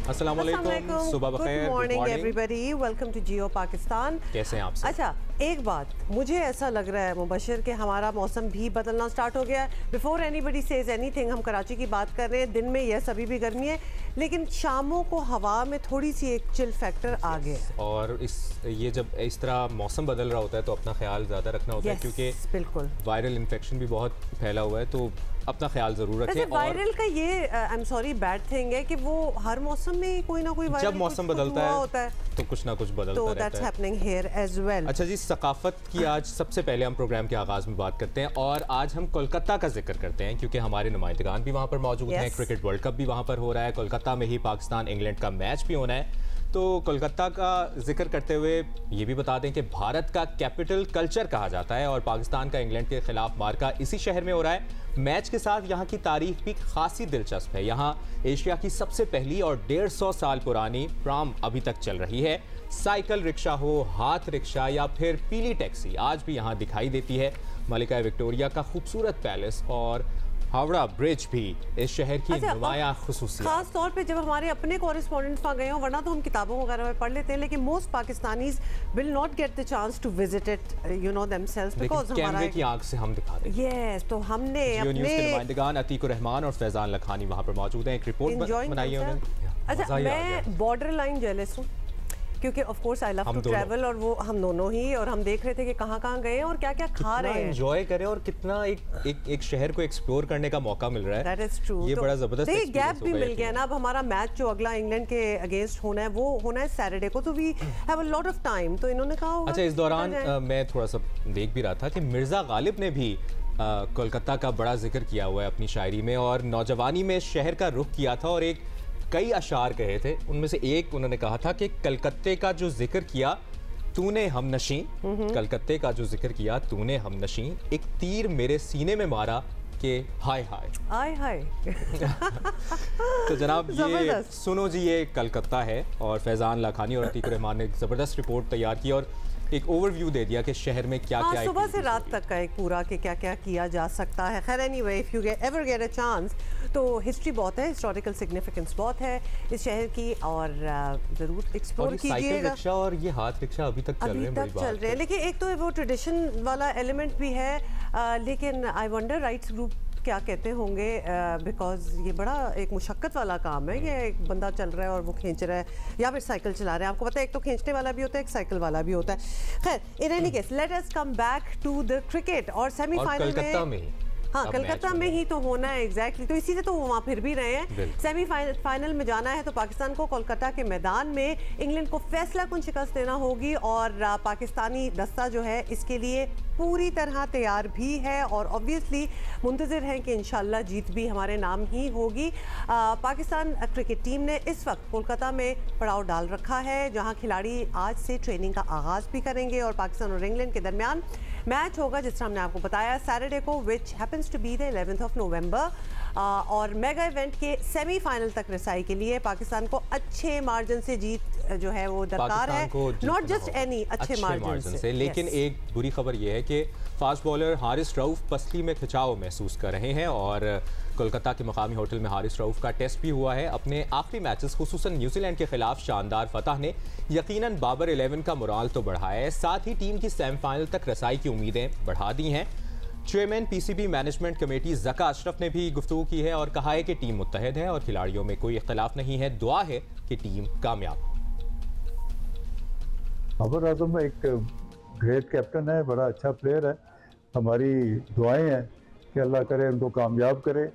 अस्सलाम वालेकुम, सुबह बखैर, good morning everybody, welcome to Geo Pakistan. कैसे हैं आप सब? अच्छा, एक बात मुझे ऐसा लग रहा है मुबशर कि हमारा मौसम भी बदलना स्टार्ट हो गया है। बिफोर एनीबडी सेज एनीथिंग, हम कराची की बात कर रहे हैं। दिन में यस अभी भी गर्मी है, लेकिन शामों को हवा में थोड़ी सी एक चिल फैक्टर आ गया है। और ये जब इस तरह मौसम बदल रहा होता है तो अपना ख्याल ज़्यादा रखना होता है, क्योंकि बिल्कुल वायरल इन्फेक्शन भी बहुत फैला हुआ है, तो अपना ख्याल ज़रूर रखें। वायरल का ये I am sorry bad thing है कि वो हर मौसम में कोई ना कोई वायरल जब मौसम बदलता है तो कुछ ना कुछ बदलता रहता है। Happening here as well. अच्छा जी, सकाफत की आज सबसे पहले हम प्रोग्राम के आगाज़ में बात करते हैं और आज हम कोलकाता का जिक्र करते हैं, क्योंकि हमारे नुमाइंदगान भी वहाँ पर मौजूद हैं। क्रिकेट वर्ल्ड कप भी वहाँ पर हो रहा है, कोलकाता में ही पाकिस्तान इंग्लैंड का मैच भी होना है। तो कोलकाता का जिक्र करते हुए ये भी बता दें कि भारत का कैपिटल कल्चर कहा जाता है और पाकिस्तान का इंग्लैंड के खिलाफ मार्का इसी शहर में हो रहा है। मैच के साथ यहाँ की तारीख भी खासी दिलचस्प है। यहाँ एशिया की सबसे पहली और 150 साल पुरानी ट्राम अभी तक चल रही है। साइकिल रिक्शा हो, हाथ रिक्शा या फिर पीली टैक्सी आज भी यहाँ दिखाई देती है। मलिका विक्टोरिया का खूबसूरत पैलेस और हावड़ा ब्रिज भी इस शहर की नुमाया खुसूसियत। खास तौर पे जब हमारे अपने कॉरेस्पॉन्डेंट्स वहाँ गए हों, वरना तो हम किताबों वगैरह में पढ़ लेते हैं, लेकिन most Pakistanis will not get the chance to visit it you know themselves, because कैमरे की आंख से हम दिखा दें। यस, तो हमने अपने न्यूज़ के नुमाइंदगान अतीक रहमान और फैजान लखानी वहाँ पर मौजूद हैं। एक रिपोर्ट बनाई है उन्होंने। अच्छा, मैं बॉर्डर लाइन जेलस हूँ, क्योंकि of course I love to travel, और वो हम दोनों ही, और हम देख रहे थे कि कहाँ गए और क्या क्या खा रहे हैं, एंजॉय करें और कितना एक शहर को एक्सप्लोर करने का मौका मिल रहा है। That is true. ये बड़ा जबरदस्त गैप भी मिल गया ना। अब हमारा मैच जो अगला इंग्लैंड के अगेंस्ट होना है वो होना है सैटरडे को, तो we have a lot of time. तो इन्होंने कहा होगा। अच्छा, इस दौरान मैं थोड़ा सा देख भी रहा था कि मिर्जा गालिब ने भी कोलकाता का बड़ा जिक्र किया हुआ है अपनी शायरी में, और नौजवानी में शहर का रुख किया था और कई अशार कहे थे। उनमें से एक उन्होंने कहा था कि कलकत्ते का जो जिक्र किया तूने हमनशी, कलकत्ते का जो जिक्र किया तूने हमनशी, एक तीर मेरे सीने में मारा कि हाय हाय हाय हाय। तो जनाब ये सुनो जी, ये कलकत्ता है और फैजान लाखानी और अतीक रहमान ने एक ज़बरदस्त रिपोर्ट तैयार की और एक ओवरव्यू दे दिया कि शहर में क्या क्या सुबह से रात तक का एक पूरा कि क्या क्या किया जा सकता है। खैर anyway, if you ever get a chance, तो हिस्ट्री बहुत है, हिस्टोरिकल सिग्निफिकेंस बहुत है इस शहर की, और ज़रूर एक्सप्लोर कीजिएगा। रिक्शा और ये हाथ रिक्शा अभी तक चल रहे हैं, लेकिन एक तो वो ट्रेडिशन वाला एलिमेंट भी है, लेकिन आई वंडर राइट्स ग्रुप क्या कहते होंगे, बिकॉज ये बड़ा एक मुशक्क़त वाला काम है। ये एक बंदा चल रहा है और वो खींच रहा है या फिर साइकिल चला रहा है। आपको पता है, एक तो खींचने वाला भी होता है, एक साइकिल वाला भी होता है। खैर, in any case let us come back to the cricket और सेमीफाइनल में। हाँ, कलकत्ता में ही तो होना है एग्जैक्टली, तो इसी से तो वहाँ फिर भी रहे हैं। सेमीफाइनल में जाना है तो पाकिस्तान को कोलकाता के मैदान में इंग्लैंड को फैसला कुन शिकस्त देना होगी, और पाकिस्तानी दस्ता जो है इसके लिए पूरी तरह तैयार भी है, और ऑब्वियसली मुंतज़िर हैं कि इंशाल्लाह जीत भी हमारे नाम ही होगी। पाकिस्तान क्रिकेट टीम ने इस वक्त कोलकाता में पड़ाव डाल रखा है, जहाँ खिलाड़ी आज से ट्रेनिंग का आगाज़ भी करेंगे, और पाकिस्तान और इंग्लैंड के दरमियान मैच होगा, जिस तरह हमने आपको बताया, सैटरडे को, which happens to be the 11th of November। और मेगा इवेंट के सेमीफाइनल तक रसाई के लिए पाकिस्तान को अच्छे मार्जिन से जीत जो है वो दरकार है, नॉट जस्ट एनी, अच्छे मार्जिन से। लेकिन एक बुरी खबर यह है कि फास्ट बॉलर हारिस रऊफ पसली में खिंचाव महसूस कर रहे हैं, और कोलकाता के मकामी होटल में हारिस रऊफ का टेस्ट भी हुआ है। अपने आखिरी मैचेस खुसूसन न्यूजीलैंड के खिलाफ शानदार फतह ने यकीनन बाबर 11 का मोराल तो बढ़ाया है, साथ ही टीम की सेमीफाइनल तक रसाई की उम्मीदें बढ़ा दी हैं। Chairman PCB management committee Zaka Ashraf ने भी गुफ्तगू की है और कहा है कि टीम मुत्तहिद है और खिलाड़ियों में कोई इख्तलाफ नहीं है, दुआ है कि टीम कामयाब हो। बाबर आजम एक ग्रेट कैप्टन है, बड़ा अच्छा प्लेयर है। हमारी दुआएं हैं कि अल्लाह करे उनको कामयाब करे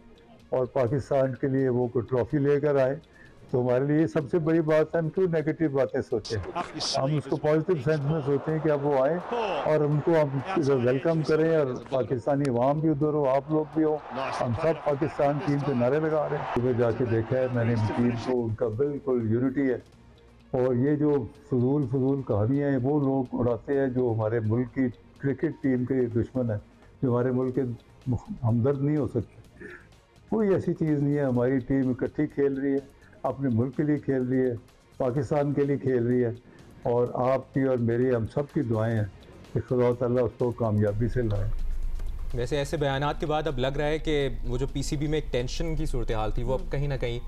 और पाकिस्तान के लिए वो कोई ट्रॉफी लेकर आए। तो हमारे लिए सबसे बड़ी बात है, हम क्यों नेगेटिव बातें सोचें, हम उसको पॉजिटिव सेंस में सोचें कि अब वो आए और उनको हम वेलकम करें, और पाकिस्तानी अवाम भी उधर हो, आप लोग भी हो, हम सब पाकिस्तान टीम के नारे लगा रहे हैं। सुबह जाके देखा है मैंने टीम को, उनका बिल्कुल यूनिटी है, और ये जो फजूल कहानियाँ हैं वो लोग उड़ाते हैं जो हमारे मुल्क की क्रिकेट टीम के दुश्मन है, जो हमारे मुल्क के हमदर्द नहीं हो सकते। कोई ऐसी चीज़ नहीं है, हमारी टीम इकट्ठी खेल रही है, अपने मुल्क के लिए खेल रही है, पाकिस्तान के लिए खेल रही है, और आपकी और मेरी, हम सब की दुआएं हैं कि खुदा ताला उसको कामयाबी से लाए। वैसे ऐसे बयानात के बाद अब लग रहा है कि वो जो पीसीबी में एक टेंशन की सूरत हाल थी वो अब कहीं ना कहीं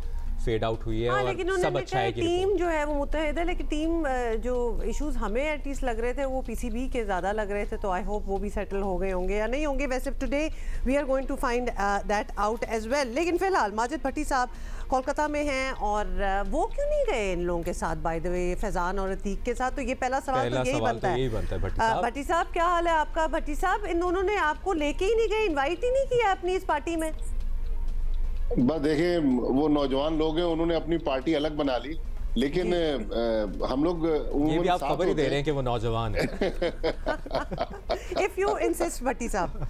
फेड आउट हुई है हाँ, और लेकिन सब अच्छा है कि टीम जो है वो मुत्तहिद है, लेकिन टीम जो इश्यूज हमें एटलीस्ट लग रहे थे वो पीसीबी के ज़्यादा लग रहे थे, तो आई होप वो भी सेटल हो गए होंगे या नहीं होंगे। वैसे today we are going to find that out as well. लेकिन फिलहाल माजिद भट्टी साहब कोलकाता में हैं और वो क्यों नहीं गए इन लोगों के साथ, बाय द वे फैजान और अतीक के साथ? तो ये पहला सवाल तो यही बनता है। भट्टी साहब क्या हाल है आपका? भट्टी साहब, इन दोनों ने आपको लेके ही नहीं गए, इन्वाइट ही नहीं किया अपनी इस पार्टी में? बस देखें, वो नौजवान लोग हैं, उन्होंने अपनी पार्टी अलग बना ली, लेकिन हम लोग ये भी आप खबर ही दे रहे हैं कि वो नौजवान है। If you insist, भट्टी साहब।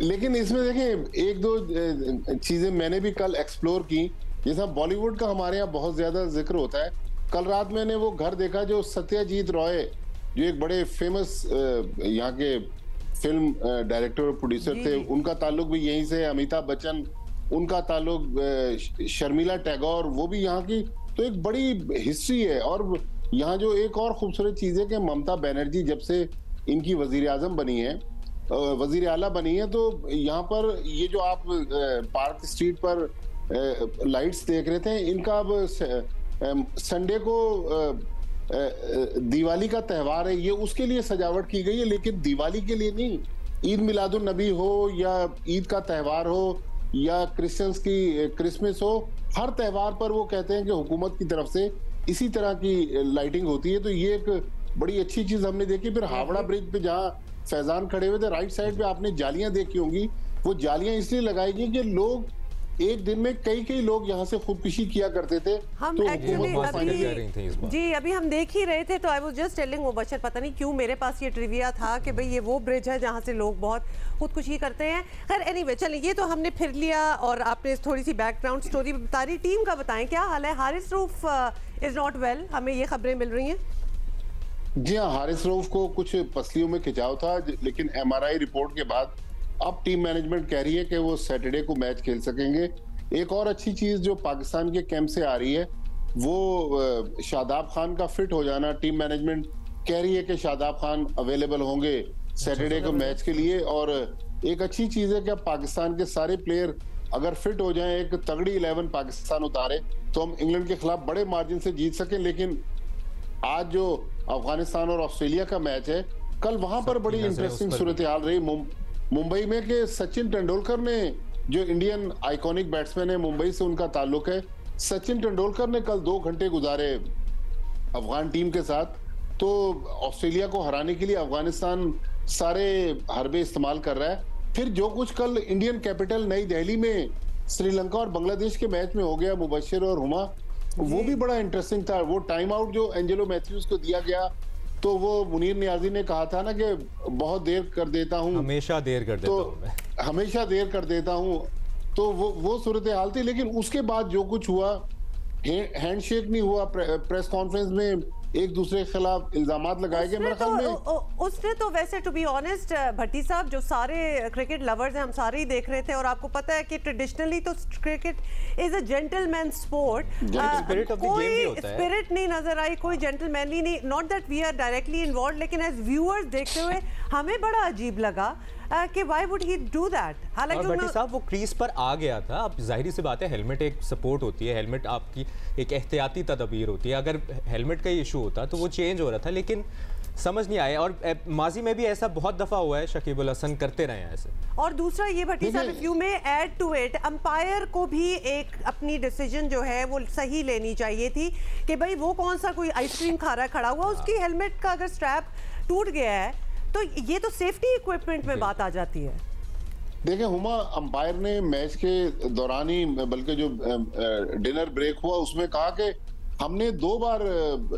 लेकिन इसमें देखें, एक दो चीजें मैंने भी कल एक्सप्लोर की। जैसा बॉलीवुड का हमारे यहाँ बहुत ज्यादा जिक्र होता है, कल रात मैंने वो घर देखा जो सत्यजीत रॉय, जो एक बड़े फेमस यहाँ के फिल्म डायरेक्टर और प्रोड्यूसर थे, उनका ताल्लुक भी यहीं से, अमिताभ बच्चन, उनका ताल्लुक शर्मिला टैगोर, वो भी यहाँ की, तो एक बड़ी हिस्ट्री है। और यहाँ जो एक और खूबसूरत चीज है कि ममता बनर्जी जब से इनकी वजीर आजम बनी है, वजीर आला बनी है, तो यहाँ पर ये जो आप पार्क स्ट्रीट पर लाइट्स देख रहे थे, इनका अब संडे को दिवाली का त्यौहार है, ये उसके लिए सजावट की गई है, लेकिन दिवाली के लिए नहीं। ईद मिलादुन नबी हो या ईद का त्यौहार हो या क्रिश्चियंस की क्रिसमस हो, हर त्यौहार पर वो कहते हैं कि हुकूमत की तरफ से इसी तरह की लाइटिंग होती है। तो ये एक बड़ी अच्छी चीज हमने देखी। फिर हावड़ा ब्रिज पे जहाँ फैजान खड़े हुए थे, राइट साइड पे आपने जालियां देखी होंगी। वो जालियां इसलिए लगाई गई कि लोग एक दिन में कई लोग यहाँ से खुदकुशी किया करते थे। हम तो अभी हम देख ही रहे थे, तो I was just telling Mubashar, पता नहीं क्यों मेरे पास ये ट्रिविया था कि भाई ये वो ब्रिज है जहाँ से लोग बहुत खुदकुशी करते हैं। खैर एनीवे, चलिए ये तो हमने फिर लिया और आपने थोड़ी सी बैकग्राउंड स्टोरी बता रही। टीम का बताएं, क्या हाल है? Haris Rauf is not well, हमें ये खबरें मिल रही हैं। जी हाँ, हारिस रऊफ को कुछ पसलियों में खिंचाव था, लेकिन MRI रिपोर्ट के बाद अब टीम मैनेजमेंट कह रही है कि वो सैटरडे को मैच खेल सकेंगे। एक और अच्छी चीज जो पाकिस्तान के कैंप से आ रही है, वो शादाब खान का फिट हो जाना। टीम मैनेजमेंट कह रही है कि शादाब खान अवेलेबल होंगे सैटरडे को मैच के लिए। और एक अच्छी चीज है कि अब पाकिस्तान के सारे प्लेयर अगर फिट हो जाएं, एक तगड़ी 11 पाकिस्तान उतारे, तो हम इंग्लैंड के खिलाफ बड़े मार्जिन से जीत सकें। लेकिन आज जो अफगानिस्तान और ऑस्ट्रेलिया का मैच है, कल वहां पर बड़ी इंटरेस्टिंग सूरत हाल रही मुंबई में कि सचिन तेंदुलकर ने, जो इंडियन आइकॉनिक बैट्समैन है, मुंबई से उनका ताल्लुक है, सचिन तेंदुलकर ने कल 2 घंटे गुजारे अफगान टीम के साथ। तो ऑस्ट्रेलिया को हराने के लिए अफगानिस्तान सारे हरबे इस्तेमाल कर रहा है। फिर जो कुछ कल इंडियन कैपिटल नई दिल्ली में श्रीलंका और बांग्लादेश के मैच में हो गया, मुबशर और हुमा, वो भी बड़ा इंटरेस्टिंग था। वो टाइम आउट जो एंजेलो मैथ्यूज को दिया गया, तो वो मुनीर नियाजी ने कहा था ना कि बहुत देर कर देता हूँ, हमेशा देर कर देता हूँ मैं, हमेशा देर कर देता हूँ। तो वो सूरत हाल थी। लेकिन उसके बाद जो कुछ हुआ, हैंडशेक नहीं हुआ, प्रेस कॉन्फ्रेंस में एक दूसरे के खिलाफ इल्जामात लगाए गए। मेरे ख्याल में उसने तो वैसे टू बी ऑनेस्ट भट्टी साहब, जो सारे क्रिकेट लवर्स हैं, हम सारे ही देख रहे थे, और आपको पता है कि ट्रेडिशनली तो cricket is a gentleman sport, कोई स्पिरिट नहीं नजर आई, कोई जेंटलमैनली नहीं। Not that we are directly involve, लेकिन एज व्यूअर्स देखते हुए हमें बड़ा अजीब लगा कि why would he do that. हालांकि भट्टी साहब वो क्रीज पर आ गया था। अब जाहिर सी बात है, हेलमेट एक सपोर्ट होती है, हेलमेट आपकी एक एहतियाती तदबीर होती है। अगर हेलमेट का इशू होता तो वो चेंज हो रहा था, लेकिन समझ नहीं आया। और माजी में भी ऐसा बहुत दफा हुआ है, शकीबुल हसन करते रहे हैं ऐसे। और दूसरा ये भट्टी साहब, इफ यू में ऐड टू इट, अंपायर को भी एक अपनी डिसीजन जो है वो सही लेनी चाहिए थी कि भाई वो कौन सा कोई आइसक्रीम खा रहा है खड़ा हुआ, उसकी हेलमेट का अगर स्ट्रैप टूट गया है तो ये तो सेफ्टी इक्विपमेंट में बात आ जाती है। देखिए हुमा, अंपायर ने मैच के दौरान ही, बल्कि जो डिनर ब्रेक हुआ उसमें कहा कि हमने 2 बार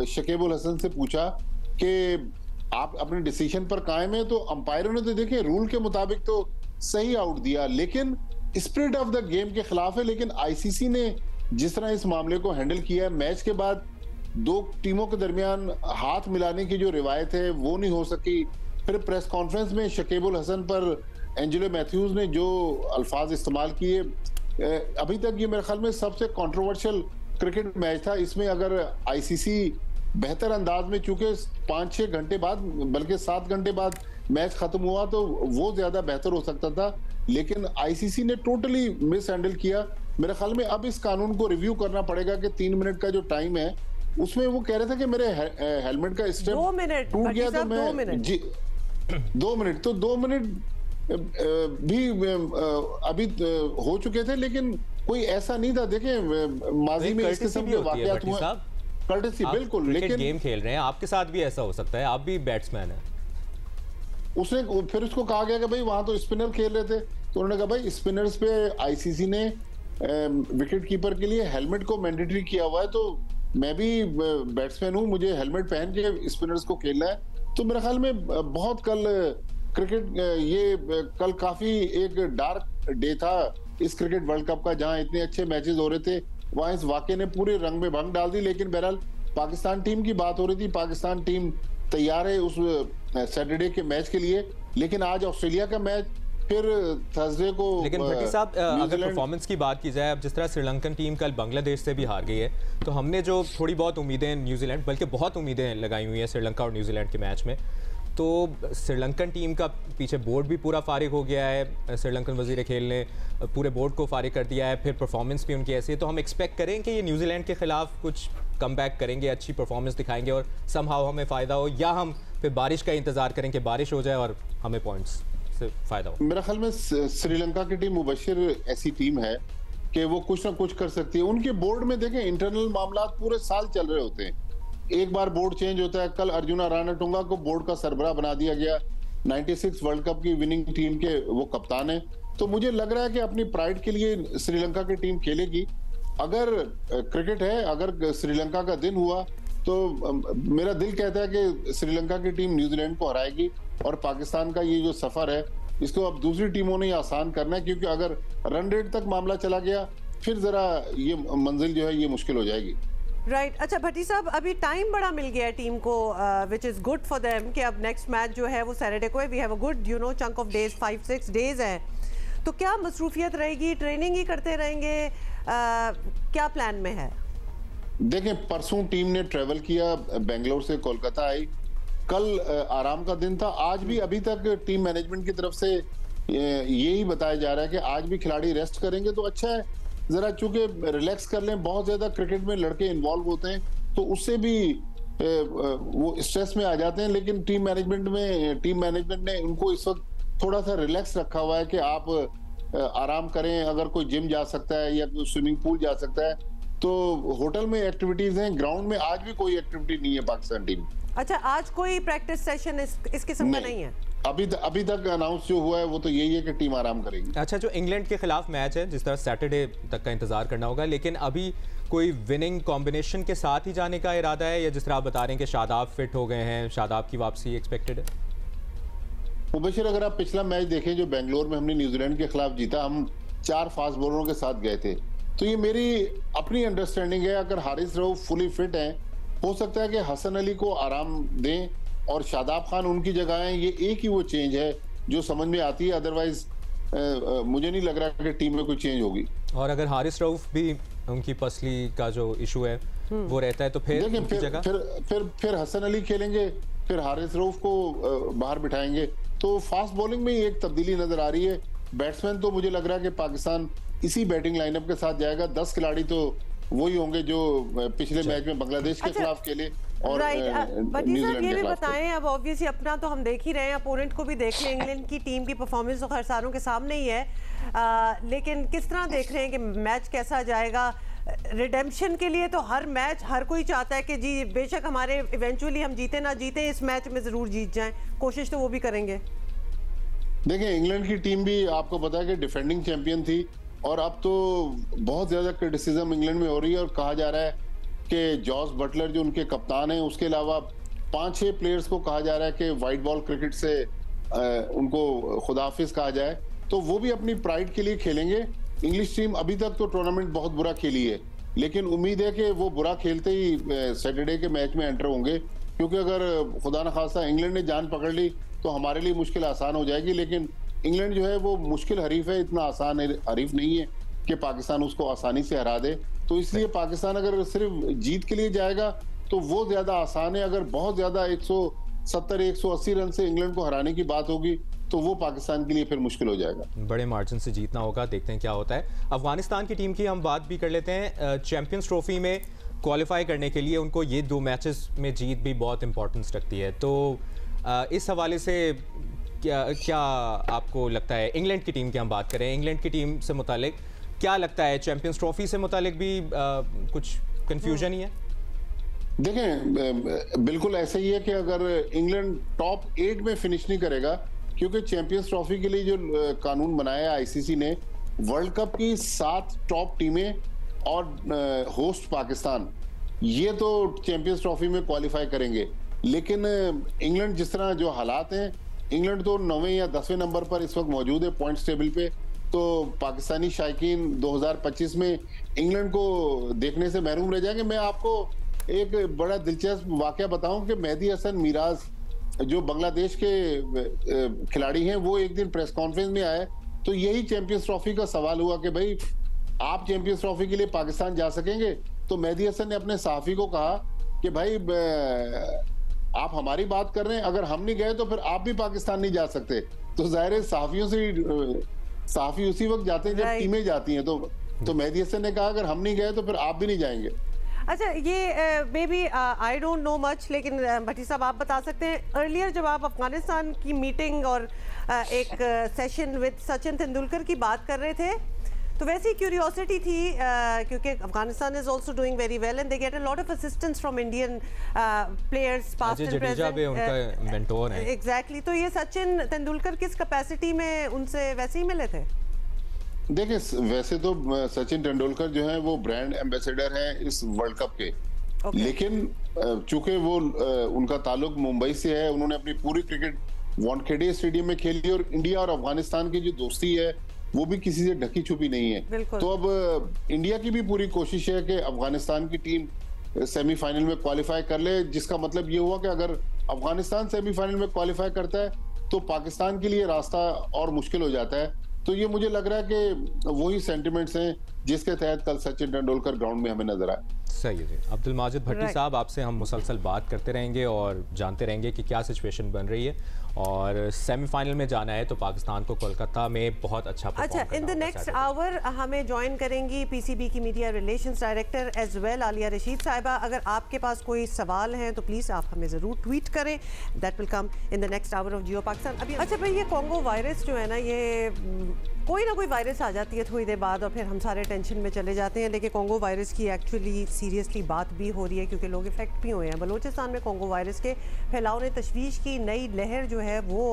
शकीबुल हसन से पूछा कि आप अपने डिसीजन पर कायम है, तो अंपायरों ने तो देखिए रूल के मुताबिक तो सही आउट दिया, लेकिन स्पिरिट ऑफ द गेम के खिलाफ है। लेकिन आईसीसी ने जिस तरह इस मामले को हैंडल किया, मैच के बाद 2 टीमों के दरमियान हाथ मिलाने की जो रिवायत है वो नहीं हो सकी। फिर प्रेस कॉन्फ्रेंस में शकीबुल हसन पर एंजेलो मैथ्यूज ने जो अल्फाज इस्तेमाल किए, अभी तक ये मेरे ख्याल में सबसे कंट्रोवर्शियल क्रिकेट मैच था। इसमें अगर आईसीसी बेहतर अंदाज में, चूंकि 5-6 घंटे बाद, बल्कि 7 घंटे बाद मैच खत्म हुआ, तो वो ज्यादा बेहतर हो सकता था। लेकिन आईसीसी ने टोटली मिस हैंडल किया। मेरे ख्याल में अब इस कानून को रिव्यू करना पड़ेगा कि 3 मिनट का जो टाइम है उसमें वो कह रहे थे कि मेरे हेलमेट का स्टेप 2 मिनट टूट गया तो मैं 2 मिनट जी 2 मिनट तो 2 मिनट भी अभी हो चुके थे, लेकिन कोई ऐसा नहीं था। देखें माजी में इस किस्म के वाकयात हुए, कर्टेसी बिल्कुल, लेकिन गेम खेल रहे हैं, आपके साथ भी ऐसा हो सकता है, आप भी बैट्समैन हैं। उसने फिर उसको कहा गया कि भाई वहां तो स्पिनर खेल रहे थे, तो उन्होंने कहा भाई स्पिनर्स पे आईसीसी ने विकेट कीपर के लिए हेलमेट को मैंडेटरी किया हुआ है, तो मैं भी बैट्समैन हूं, मुझे हेलमेट पहन के स्पिनर्स को खेलना है। तो मेरे ख्याल में बहुत कल क्रिकेट ये कल काफी एक डार्क डे था इस क्रिकेट वर्ल्ड कप का, जहां इतने अच्छे मैचेस हो रहे थे, वहां इस वाकये ने पूरे रंग में भंग डाल दी। लेकिन बहरहाल पाकिस्तान टीम की बात हो रही थी, पाकिस्तान टीम तैयार है उस सैटरडे के मैच के लिए, लेकिन आज ऑस्ट्रेलिया का मैच, फिर थर्सडे को। लेकिन भट्टी साहब, अगर परफॉर्मेंस की बात की जाए, अब जिस तरह श्रीलंकन टीम कल बांग्लादेश से भी हार गई है, तो हमने जो थोड़ी बहुत उम्मीदें न्यूजीलैंड, बल्कि बहुत उम्मीदें लगाई हुई हैं श्रीलंका और न्यूजीलैंड के मैच में, तो श्रीलंकन टीम का पीछे बोर्ड भी पूरा फारिग हो गया है, श्रीलंकन वजीर खेल ने पूरे बोर्ड को फारिग कर दिया है, फिर परफॉर्मेंस भी उनकी ऐसी है, तो हम एक्सपेक्ट करें कि ये न्यूजीलैंड के खिलाफ कुछ कम बैक करेंगे, अच्छी परफॉर्मेंस दिखाएंगे और समहाउ हमें फ़ायदा हो, या हम फिर बारिश का इंतज़ार करें कि बारिश हो जाए और हमें पॉइंट्स से फ़ायदा हो। मेरा ख्याल में श्रीलंका की टीम मुबशिर ऐसी टीम है कि वो कुछ ना कुछ कर सकती है। उनके बोर्ड में देखें इंटरनल मामला पूरे साल चल रहे होते हैं, एक बार बोर्ड चेंज होता है। कल अर्जुना रानाटुंगा को बोर्ड का सरबराह बना दिया गया, 96 वर्ल्ड कप की विनिंग टीम के वो कप्तान है। तो मुझे लग रहा है कि अपनी प्राइड के लिए श्रीलंका की टीम खेलेगी। अगर क्रिकेट है, अगर श्रीलंका का दिन हुआ तो मेरा दिल कहता है कि श्रीलंका की टीम न्यूजीलैंड को हराएगी और पाकिस्तान का ये जो सफर है इसको अब दूसरी टीमों ने आसान करना है, क्योंकि अगर रन रेट तक मामला चला गया फिर जरा ये मंजिल जो है ये मुश्किल हो जाएगी। राइट अच्छा भट्टी साहब, अभी टाइम बड़ा मिल गया है टीम को, which is good for them कि अब नेक्स्ट मैच जो है वो सैटरडे को है। We have a good chunk of days, 5-6 days है, तो क्या मसरूफियत रहेगी, ट्रेनिंग ही करते रहेंगे, क्या प्लान में है? देखें परसों टीम ने ट्रेवल किया, बेंगलोर से कोलकाता आई, कल आराम का दिन था। आज भी अभी तक टीम मैनेजमेंट की तरफ से यही बताया जा रहा है कि आज भी खिलाड़ी रेस्ट करेंगे तो अच्छा है, जरा चूंकि रिलैक्स कर लें। बहुत ज्यादा क्रिकेट में लड़के इन्वॉल्व होते हैं तो उससे भी वो स्ट्रेस में आ जाते हैं, लेकिन टीम मैनेजमेंट ने उनको इस वक्त थोड़ा सा रिलैक्स रखा हुआ है कि आप आराम करें। अगर कोई जिम जा सकता है या कोई स्विमिंग पूल जा सकता है तो होटल में एक्टिविटीज हैं, ग्राउंड में आज भी कोई एक्टिविटी नहीं है पाकिस्तान टीम। अच्छा, आज कोई प्रैक्टिस सेशन इस किस्म का नहीं है? अभी तक अनाउंस जो हुआ है वो तो यही है कि टीम आराम करेगी। अच्छा, जो इंग्लैंड के खिलाफ मैच है, जिस तरह सैटरडे तक का इंतजार करना होगा, लेकिन अभी कोई विनिंग कॉम्बिनेशन के साथ ही जाने का इरादा है, या जिस तरह आप बता रहे हैं कि शादाब फिट हो गए हैं, शादाब की वापसी एक्सपेक्टेड है? मुबशिर, अगर आप पिछला मैच देखें जो बेंगलोर में हमने न्यूजीलैंड के खिलाफ जीता, हम 4 फास्ट बॉलरों के साथ गए थे, तो ये मेरी अपनी अंडरस्टैंडिंग है अगर हारिस रऊफ फुली फिट हैं, हो सकता है कि हसन अली को आराम दें और शादाब खान उनकी जगह है। ये एक ही वो चेंज है जो समझ में आती है, अदरवाइज मुझे नहीं लग रहा कि टीम में कोई चेंज होगी। और अगर हारिस रऊफ भी उनकी पसली का जो इशू है वो रहता है तो फिर उनकी जगह फिर हसन अली खेलेंगे, फिर हारिस रऊफ को बाहर बिठाएंगे। तो फास्ट बॉलिंग में एक तब्दीली नजर आ रही है। बैट्समैन तो मुझे लग रहा है कि पाकिस्तान इसी बैटिंग लाइनअप के साथ जाएगा। 10 खिलाड़ी तो वही होंगे जो पिछले मैच में बांग्लादेश के खिलाफ खेले और न्यूजीलैंड ये भी बताएं, अब ऑब्वियसली अपना तो हम देख ही रहे हैं, अपोनेंट को भी देख लें। इंग्लैंड की टीम की परफॉर्मेंस तो खैर सारों के सामने ही है, लेकिन किस तरह देख रहे हैं कि मैच कैसा जाएगा? रिडेम्पशन के लिए तो हर मैच हर कोई चाहता है कि जी बेशक हमारे इवेंचुअली हम जीते ना जीते, इस मैच में जरूर जीत जाएं, कोशिश तो वो भी करेंगे। देखिए इंग्लैंड की टीम भी आपको पता है कि डिफेंडिंग चैंपियन थी और अब तो बहुत ज्यादा क्रिटिसिज्म इंग्लैंड में हो रही है और कहा जा रहा है कि जॉस बटलर जो उनके कप्तान हैं, उसके अलावा 5-6 प्लेयर्स को कहा जा रहा है कि वाइट बॉल क्रिकेट से उनको खुदाफिज कहा जाए, तो वो भी अपनी प्राइड के लिए खेलेंगे। इंग्लिश टीम अभी तक तो टूर्नामेंट बहुत बुरा खेली है, लेकिन उम्मीद है कि वो बुरा खेलते ही सैटरडे के मैच में एंटर होंगे, क्योंकि अगर खुदा न खास्ता इंग्लैंड ने जान पकड़ ली तो हमारे लिए मुश्किल आसान हो जाएगी। लेकिन इंग्लैंड जो है वो मुश्किल हरीफ है, इतना आसान हरीफ नहीं है कि पाकिस्तान उसको आसानी से हरा दे। तो इसलिए पाकिस्तान अगर सिर्फ जीत के लिए जाएगा तो वो ज्यादा आसान है। अगर बहुत ज्यादा 170-180 रन से इंग्लैंड को हराने की बात होगी तो वो पाकिस्तान के लिए फिर मुश्किल हो जाएगा। बड़े मार्जिन से जीतना होगा, देखते हैं क्या होता है। अफगानिस्तान की टीम की हम बात भी कर लेते हैं। चैंपियंस ट्रॉफी में क्वालिफाई करने के लिए उनको ये 2 मैचेस में जीत भी बहुत इंपॉर्टेंस रखती है। तो इस हवाले से क्या आपको लगता है, इंग्लैंड की टीम की हम बात करें, इंग्लैंड की टीम से मुतालिक क्या लगता है? चैंपियंस ट्रॉफी से मुतालिक भी कुछ कंफ्यूजन ही है? देखें, बिल्कुल ऐसा ही है कि अगर इंग्लैंड टॉप 8 में फिनिश नहीं करेगा, क्योंकि चैंपियंस ट्रॉफी के लिए जो कानून बनाया आईसीसी ने, वर्ल्ड कप की 7 टॉप टीमें और होस्ट पाकिस्तान, ये तो चैंपियंस ट्रॉफी में क्वालिफाई करेंगे। लेकिन इंग्लैंड जिस तरह जो हालात हैं, इंग्लैंड तो 9वें या 10वें नंबर पर इस वक्त मौजूद है पॉइंट्स टेबल पे। तो पाकिस्तानी शायकीन 2025 में इंग्लैंड को देखने से महरूम रह जाएंगे। मैं आपको एक बड़ा दिलचस्प वाकया बताऊं कि मेहदी हसन मिराज जो बांग्लादेश के खिलाड़ी हैं, वो एक दिन प्रेस कॉन्फ्रेंस में आए तो यही चैंपियंस ट्रॉफी का सवाल हुआ कि भाई आप चैंपियंस ट्रॉफी के लिए पाकिस्तान जा सकेंगे? तो मेहदी हसन ने अपने सहाफी को कहा कि भाई आप हमारी बात कर रहे हैं, अगर हम नहीं गए तो फिर आप भी पाकिस्तान नहीं जा सकते। तो जाहिर है सहाफियों से सहाफी उसी वक्त जाते हैं जब टीमें जाती हैं। तो मेहदी हसन ने कहा अगर हम नहीं गए तो फिर आप भी नहीं जाएंगे। अच्छा, ये may be I don't know much, लेकिन भट्टी साहब आप बता सकते हैं, अर्लियर जब आप अफगानिस्तान की मीटिंग और एक सेशन विद सचिन तेंदुलकर की बात कर रहे थे, तो वैसी क्यूरियोसिटी थी क्योंकि Afghanistan is also doing very well and they get a lot of assistance from Indian players past and present. उनका मेंटोर है। एग्जैक्टली। तो ये सचिन तेंदुलकर किस कैपेसिटी में उनसे वैसे ही मिले थे? देखिए, वैसे तो सचिन तेंदुलकर जो है वो ब्रांड एम्बेसडर हैं इस वर्ल्ड कप के। लेकिन चूंकि वो उनका ताल्लुक मुंबई से है, उन्होंने अपनी पूरी क्रिकेट वानखेड़े स्टेडियम में खेली और इंडिया और अफगानिस्तान की जो दोस्ती है वो भी किसी से ढकी छुपी नहीं है। तो अब इंडिया की भी पूरी कोशिश है कि अफगानिस्तान की टीम सेमीफाइनल में क्वालिफाई कर ले, जिसका मतलब ये हुआ कि अगर अफगानिस्तान सेमीफाइनल में क्वालिफाई करता है तो पाकिस्तान के लिए रास्ता और मुश्किल हो जाता है। तो ये मुझे लग रहा है कि वही सेंटिमेंट्स हैं जिसके तहत कल सचिन तेंदुलकर ग्राउंड में हमें नजर आए। सही है जी। अब्दुल माजिद भट्टी साहब, आपसे हम मुसलसल बात करते रहेंगे और जानते रहेंगे कि क्या सिचुएशन बन रही है, और सेमीफाइनल में जाना है तो पाकिस्तान को कोलकाता में बहुत अच्छा इन द नेक्स्ट आवर हमें ज्वाइन करेंगी पीसीबी की media relations director as well Aliya Rashid साहिबा। अगर आपके पास कोई सवाल हैं तो प्लीज़ आप हमें ज़रूर ट्वीट करें, that will come in the next hour of Geo Pakistan. अभी अच्छा भाई, ये कॉन्गो वायरस जो है ना, ये कोई ना कोई वायरस आ जाती है थोड़ी देर बाद और फिर हम सारे टेंशन में चले जाते हैं, लेकिन कॉन्गो वायरस की एक्चुअली सीरियसली बात भी हो रही है क्योंकि लोग इफेक्ट भी हुए हैं। बलूचिस्तान में कॉन्गो वायरस के फैलाव ने तशवीश की नई लहर जो है वो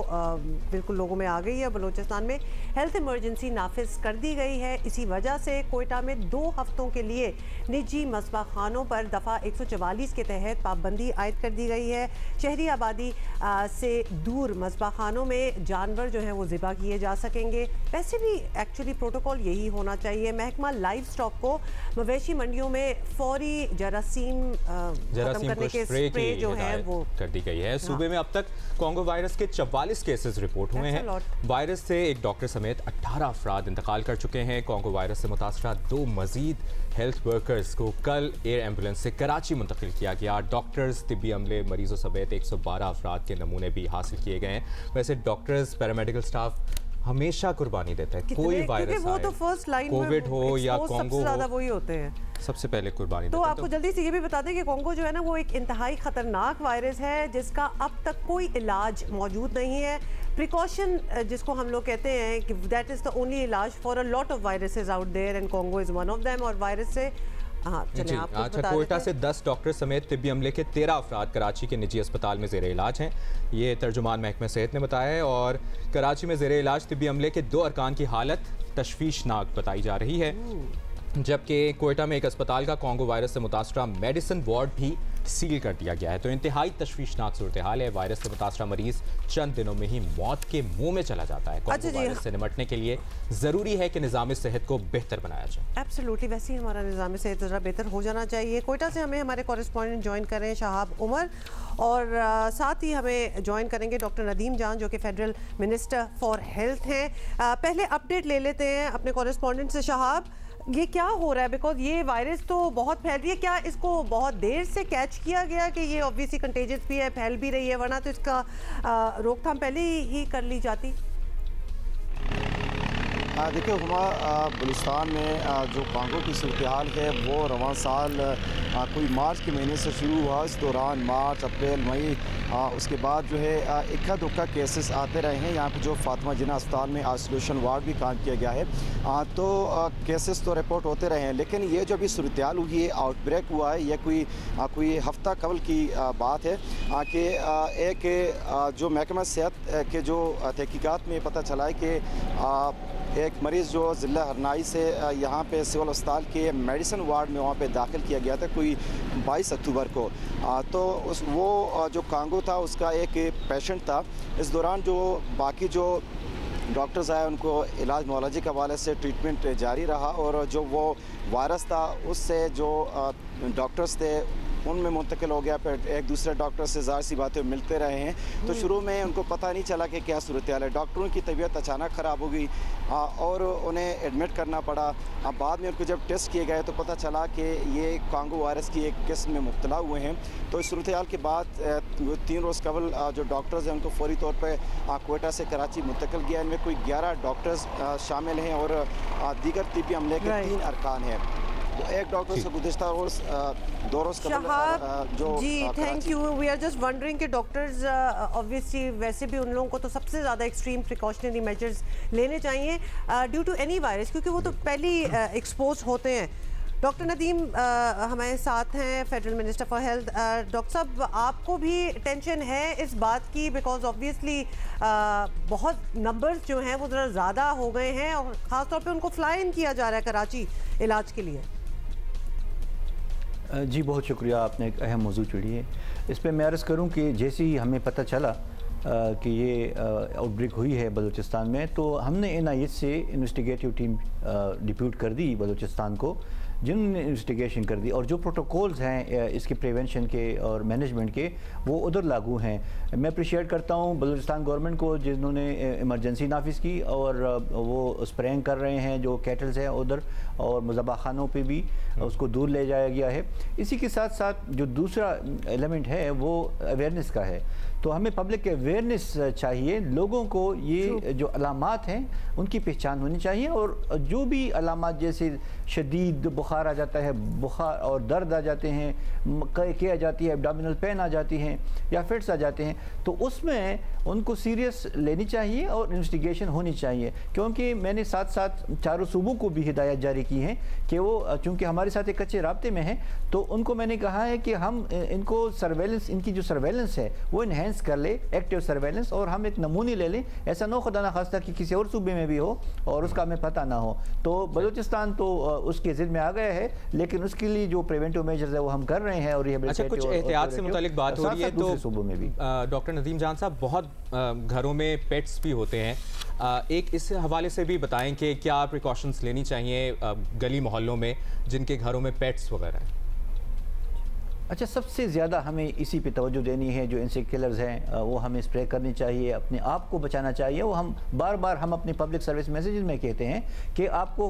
बिल्कुल लोगों में आ गई है। बलूचिस्तान में हेल्थ इमरजेंसी नाफिज कर दी गई है। इसी वजह से कोयटा में 2 हफ्तों के लिए निजी मसबा खानों पर दफ़ा 144 के तहत पाबंदी आयद कर दी गई है। शहरी आबादी से दूर मसबा खानों में जानवर जो हैं वो ज़िबा किए जा सकेंगे। वैसे भी एक्चुअली प्रोटोकॉल यही होना चाहिए। महकमा लाइव स्टॉक को मवेशी मंडियों में फौरी जरासीम खत्म करने के स्प्रे जो है वो कर दी गई है। सूबे में अब तक कॉन्गो वायरस के 44 केसेस रिपोर्ट हुए हैं। वायरस से एक डॉक्टर समेत 18 अफराद इंतकाल कर चुके हैं। कॉन्गो वायरस से मुतासरा 2 मजीद हेल्थ वर्कर्स को कल एयर एम्बुलेंस से कराची मुंतकिल किया गया। डॉक्टर्स, तिब्बी अमले, मरीजों समेत 112 अफराद के नमूने भी हासिल किए गए हैं। वैसे डॉक्टर्स, पैरामेडिकल स्टाफ हमेशा कुर्बानी देता है, कोई वायरस वो तो फर्स्ट लाइन कोविड हो या कॉन्गो ज़्यादा वही होते हैं, सबसे पहले कुर्बानी तो आपको जल्दी से ये भी बता दें कि कॉन्गो जो है ना वो एक इंतहाई खतरनाक वायरस है जिसका अब तक कोई इलाज मौजूद नहीं है। प्रिकॉशन जिसको हम लोग कहते हैं कि दैट इज़ द ओनली इलाज for a lot of viruses out there and Congo is one of them. और वायरस से अच्छा, कोयटा से 10 डॉक्टर समेत तिब्बी अमले के 13 अफराद कराची के निजी अस्पताल में ज़ेरे इलाज हैं। ये तर्जुमान महकमा सेहत ने बताया है। और कराची में ज़ेरे इलाज तिब्बी अमले के 2 अरकान की हालत तशवीशनाक बताई जा रही है, जबकि कोयटा में एक अस्पताल का कॉन्गो वायरस से मुतासरा मेडिसिन वार्ड भी सील कर दिया गया है। तो इंतहाई तशवीशनाक सूरत हाल है। वायरस से मुतासरा मरीज चंद दिनों में ही मौत के मुंह में चला जाता है। कॉन्गो वायरस से निपटने के लिए ज़रूरी है कि निज़ाम सेहत को बेहतर बनाया जाए। एब्सोल्युटली, वैसे ही हमारा निज़ाम सेहत ज़रा बेहतर हो जाना चाहिए। कोयटा से हमें हमारे कॉरेस्पॉन्डेंट ज्वाइन करें शहाब उमर, और साथ ही हमें ज्वाइन करेंगे डॉक्टर नदीम जान जो कि फेडरल मिनिस्टर फॉर हेल्थ हैं। पहले अपडेट ले लेते हैं अपने कॉरेस्पॉन्डेंट से। शहाब, ये क्या हो रहा है? बिकॉज ये वायरस तो बहुत फैल रही है, क्या इसको बहुत देर से कैच किया गया कि ये ऑब्वियसली कंटेजियस भी है, फैल भी रही है, वरना तो इसका रोकथाम पहले ही कर ली जाती? देखिए हुमा, बलूचिस्तान में जो कांगो की सूरत हाल है वो रवां साल कोई मार्च के महीने से शुरू हुआ। इस दौरान मार्च, अप्रैल, मई, उसके बाद जो है इक्का दुक्का केसेस आते रहे हैं। यहाँ पे जो फातिमा जिन्ना अस्पताल में आइसोलेशन वार्ड भी काम किया गया है, तो केसेस तो रिपोर्ट होते रहे हैं। लेकिन ये जो अभी सूरत हाल हुई है, आउटब्रेक हुआ है, यह कोई हफ्ता कबल की बात है कि एक जो महकमा सेहत के जो तहकीकात में पता चला है कि एक मरीज़ जो ज़िला हरनाई से यहाँ पे सिविल अस्पताल के मेडिसिन वार्ड में वहाँ पे दाखिल किया गया था कोई 22 अक्टूबर को। तो वो जो कांगो था उसका एक पेशेंट था। इस दौरान जो बाकी जो डॉक्टर्स आए उनको इलाज मोलॉजी के हवाले से ट्रीटमेंट जारी रहा, और जो वो वायरस था उससे जो डॉक्टर्स थे उनमें मुंतकिल हो गया। फिर एक दूसरे डॉक्टर से ज़ाहिर सी बातें मिलते रहे हैं, तो शुरू में उनको पता नहीं चला कि क्या सूरत हाल है। डॉक्टरों की तबीयत अचानक ख़राब हो गई और उन्हें एडमिट करना पड़ा। बाद में उनको जब टेस्ट किए गए तो पता चला कि ये कांगो वायरस की एक किस्म में मुब्तला हुए हैं। तो इस सूरत हाल के बाद 3 रोज़ कबल जो डॉक्टर्स हैं उनको फौरी तौर पर क्वेटा से कराची मुंतकिल किया। इनमें कोई 11 डॉक्टर्स शामिल हैं और दीगर तिब्बी अमले के 3 अरकान हैं। तो एक डॉक्टर से गुज़िश्ता रोज़ 2 रोज़ जो जी thank you. We are just wondering कि डॉक्टर्स ऑब्वियसली वैसे भी उन लोगों को तो सबसे ज़्यादा एक्सट्रीम प्रिकॉशनरी मेजर्स लेने चाहिए ड्यू टू एनी वायरस, क्योंकि वो तो पहले एक्सपोज होते हैं। डॉक्टर नदीम हमारे साथ हैं, federal minister for health. Doctor साहब, आपको भी टेंशन है इस बात की, बिकॉज ऑब्वियसली बहुत नंबर्स जो हैं वो ज़रा ज़्यादा हो गए हैं और ख़ास तौर पे उनको फ्लाई इन किया जा रहा है कराची इलाज के लिए? जी बहुत शुक्रिया, आपने एक अहम मौजू छेड़ी है। इस पर मैं अर्ज़ करूँ कि जैसे ही हमें पता चला कि ये आउटब्रेक हुई है बलूचिस्तान में, तो हमने NIH से इन्वेस्टिगेटिव टीम डिप्यूट कर दी बलूचिस्तान को, जिन्होंने इन्वेस्टिगेशन कर दी। और जो प्रोटोकॉल्स हैं इसके प्रिवेंशन के और मैनेजमेंट के, वो उधर लागू हैं। मैं अप्रिशिएट करता हूँ बलूचिस्तान गवर्नमेंट को जिन्होंने इमरजेंसी नाफिज की और वो स्प्रेइंग कर रहे हैं जो कैटल्स हैं उधर, और मुज़ब्बा खानों पे भी उसको दूर ले जाया गया है। इसी के साथ साथ जो दूसरा एलिमेंट है वो अवेयरनेस का है। तो हमें पब्लिक अवेयरनेस चाहिए, लोगों को ये जो अलामात हैं उनकी पहचान होनी चाहिए, और जो भी अलामात जैसे शदीद बुखार आ जाता है, बुखार और दर्द आ जाते हैं, कई आ जाती है, एब्डोमिनल पेन आ जाती हैं या फिट्स आ जाते हैं, तो उसमें उनको सीरियस लेनी चाहिए और इन्वेस्टिगेशन होनी चाहिए। क्योंकि मैंने साथ साथ चारों सूबों को भी हिदायत जारी की हैं कि वो चूँकि हमारे साथ एक अच्छे राब्ते में हैं, तो उनको मैंने कहा है कि हम इनको सर्वेलेंस, इनकी जो सर्वेलेंस है वो इन्हेंस कर ले, एक्टिव सर्वेलेंस, और हम एक नमूने ले लें। ऐसा ना खुदा ना खास्ता कि किसी और सूबे में भी हो और उसका हमें पता ना हो। तो बलूचिस्तान तो उसके जिद में आ गया है, लेकिन उसके लिए जो प्रिवेंटिव मेजर्स है वो हम कर रहे हैं। और ये कुछ एहतियात से मुतालिक बात हो रही है, तो सूबों में भी डॉक्टर नदीम जान साहब, बहुत घरों में पेट्स भी होते हैं, एक इस हवाले से भी बताएं कि क्या प्रिकॉशंस लेनी चाहिए गली मोहल्लों में जिनके घरों में पेट्स वगैरह हैं? अच्छा, सबसे ज़्यादा हमें इसी पे तवज्जो देनी है। जो इनसेक्ट किलर्स हैं वो हमें स्प्रे करनी चाहिए, अपने आप को बचाना चाहिए। वो हम बार बार हम अपने पब्लिक सर्विस मैसेजेस में कहते हैं कि आपको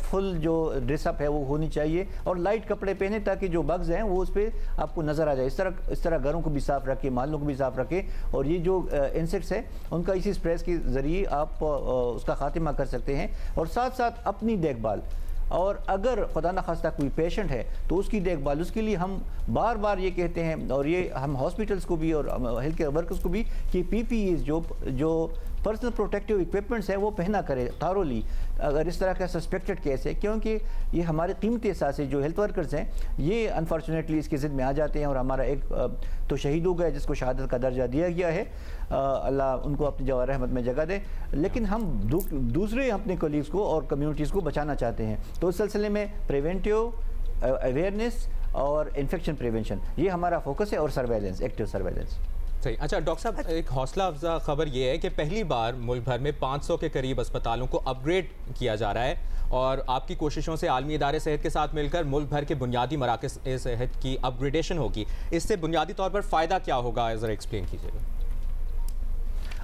फुल जो ड्रेसअप है वो होनी चाहिए और लाइट कपड़े पहने, ताकि जो बग्स हैं वो उस पर आपको नज़र आ जाए। इस तरह घरों को भी साफ़ रखें, मालों को भी साफ़ रखें, और ये जो इंसेक्ट्स हैं उनका इसी स्प्रे के ज़रिए आप उसका खात्मा कर सकते हैं। और साथ साथ अपनी देखभाल, और अगर खुदा न खास्ता कोई पेशेंट है तो उसकी देखभाल, उसके लिए हम बार बार ये कहते हैं, और ये हम हॉस्पिटल्स को भी और हेल्थ केयर वर्कर्स को भी, कि PPEs जो पर्सनल प्रोटेक्टिव इक्विपमेंट्स है वो पहना करे थारोली अगर इस तरह का सस्पेक्टेड केस है। क्योंकि ये हमारे कीमती एहसास जो हेल्थ वर्कर्स हैं ये अनफॉर्चुनेटली इसकी ज़िद में आ जाते हैं। और हमारा एक तो शहीद हो गया जिसको शहादत का दर्जा दिया गया है, अल्लाह उनको अपनी जवा रहमत में जगह दे, लेकिन हम दूसरे अपने कोलीग्स को और कम्युनिटीज़ को बचाना चाहते हैं। तो इस सिलसिले में प्रिवेंटिव अवेयरनेस और इन्फेक्शन प्रिवेंशन ये हमारा फोकस है, और सर्वेलेंस, एक्टिव सर्वेलेंस। सही। अच्छा डॉक्टर साहब, एक हौसला अफजा खबर ये है कि पहली बार मुल्क भर में 500 के करीब अस्पतालों को अपग्रेड किया जा रहा है, और आपकी कोशिशों से आलमी इदारे सेहत के साथ मिलकर मुल्क भर के बुनियादी मराकज़ सेहत की अपग्रेडेशन होगी। इससे बुनियादी तौर पर फ़ायदा क्या होगा, ज़रा एक्सप्लेन कीजिएगा।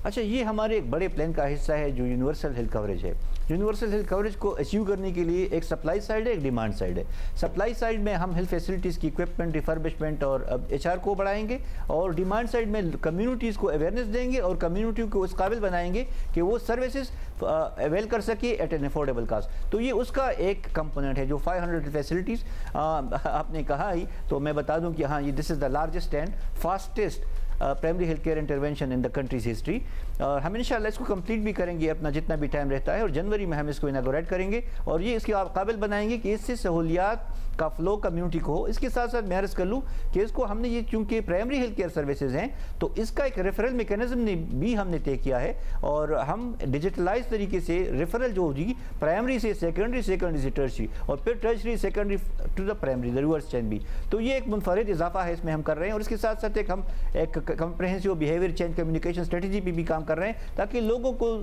अच्छा, ये हमारे एक बड़े प्लान का हिस्सा है जो यूनिवर्सल हेल्थ कवरेज है। यूनिवर्सल हेल्थ कवरेज को अचीव करने के लिए एक सप्लाई साइड है, एक डिमांड साइड है। सप्लाई साइड में हम हेल्थ फैसिलिटीज़ की इक्विपमेंट, रिफर्बिशमेंट और HR को बढ़ाएंगे, और डिमांड साइड में कम्युनिटीज़ को अवेयरनेस देंगे और कम्युनिटी को उस काबिल बनाएंगे कि वो सर्विसेज अवेल कर सके एट एन अफोर्डेबल कास्ट। तो ये उसका एक कंपोनेंट है जो 500 फैसिलिटीज़ आपने कहा ही, तो मैं बता दूं कि हाँ, ये this is the largest and fastest primary health care intervention in the countries history. और हम इंशाल्लाह इसको कंप्लीट भी करेंगे अपना जितना भी टाइम रहता है, और जनवरी में हम इसको इनागोरेट करेंगे और ये इसके काबिल बनाएंगे कि इससे सहूलियात का फ्लो कम्युनिटी को हो। इसके साथ साथ मैं अर्ज़ कर लूँ कि इसको हमने ये चूँकि प्राइमरी हेल्थ केयर सर्विसेज हैं तो इसका एक रेफरल मेकनिज़म ने भी हमने तय किया है, और हम डिजिटलाइज तरीके से रेफरल जो होगी प्राइमरी से सेकेंडरी, सेकेंडरी से टर्शरी, और फिर tertiary secondary to the primary, the reverse chain भी। तो ये एक मुनफरिद इजाफा है इसमें हम कर रहे हैं, और इसके साथ साथ हम एक comprehensive behaviour change communication strategy भी काम कर रहे हैं ताकि लोगों को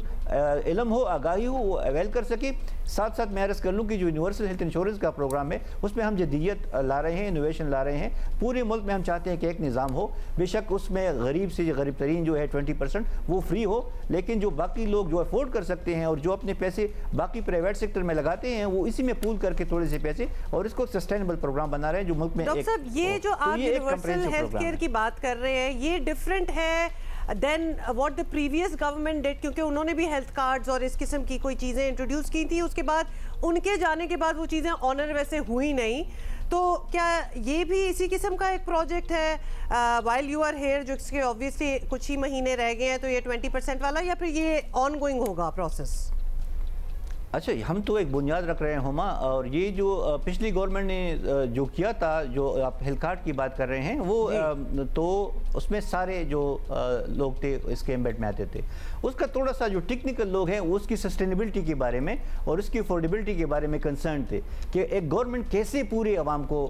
इल्म हो, आगाही हो, वो अवेल कर सके। साथ साथ मैं अर्ज़ कर लूँ कि जो यूनिवर्सल हेल्थ इंश्योरेंस का प्रोग्राम है उसमें हम जदीयत ला रहे हैं, इनोवेशन ला रहे हैं। पूरे मुल्क में हम चाहते हैं कि एक निज़ाम हो, बेशक उसमें गरीब से गरीब तरीन जो है 20% वो फ्री हो, लेकिन जो बाकी लोग जो अफोर्ड कर सकते हैं और जो अपने पैसे बाकी प्राइवेट सेक्टर में लगाते हैं वो इसी में पूल करके थोड़े से पैसे, और इसको सस्टेनेबल प्रोग्राम बना रहे हैं जो मुल्क में। डॉक्टर साहब, ये जो आप यूनिवर्सल हेल्थ केयर की बात कर रहे हैं ये डिफरेंट है then what the previous government did, क्योंकि उन्होंने भी हेल्थ कार्ड्स और इस किस्म की कोई चीज़ें इंट्रोड्यूस की थी, उसके बाद उनके जाने के बाद वो चीज़ें ऑनर वैसे हुई नहीं। तो क्या ये भी इसी किस्म का एक प्रोजेक्ट है व्हाइल यू आर हेयर, जो इसके ऑब्वियसली कुछ ही महीने रह गए हैं, तो ये 20% वाला, या फिर ये ऑन गोइंग होगा प्रोसेस? अच्छा, हम तो एक बुनियाद रख रहे हैं हुमा, और ये जो पिछली गवर्नमेंट ने जो किया था, जो आप हेल्थ कार्ड की बात कर रहे हैं वो तो उसमें सारे जो लोग थे इसके एम्बेड में आते थे। उसका थोड़ा सा जो टेक्निकल लोग हैं वो उसकी सस्टेनेबिलिटी के बारे में और उसकी अफोर्डेबिलिटी के बारे में कंसर्न थे कि एक गवर्नमेंट कैसे पूरे आवाम को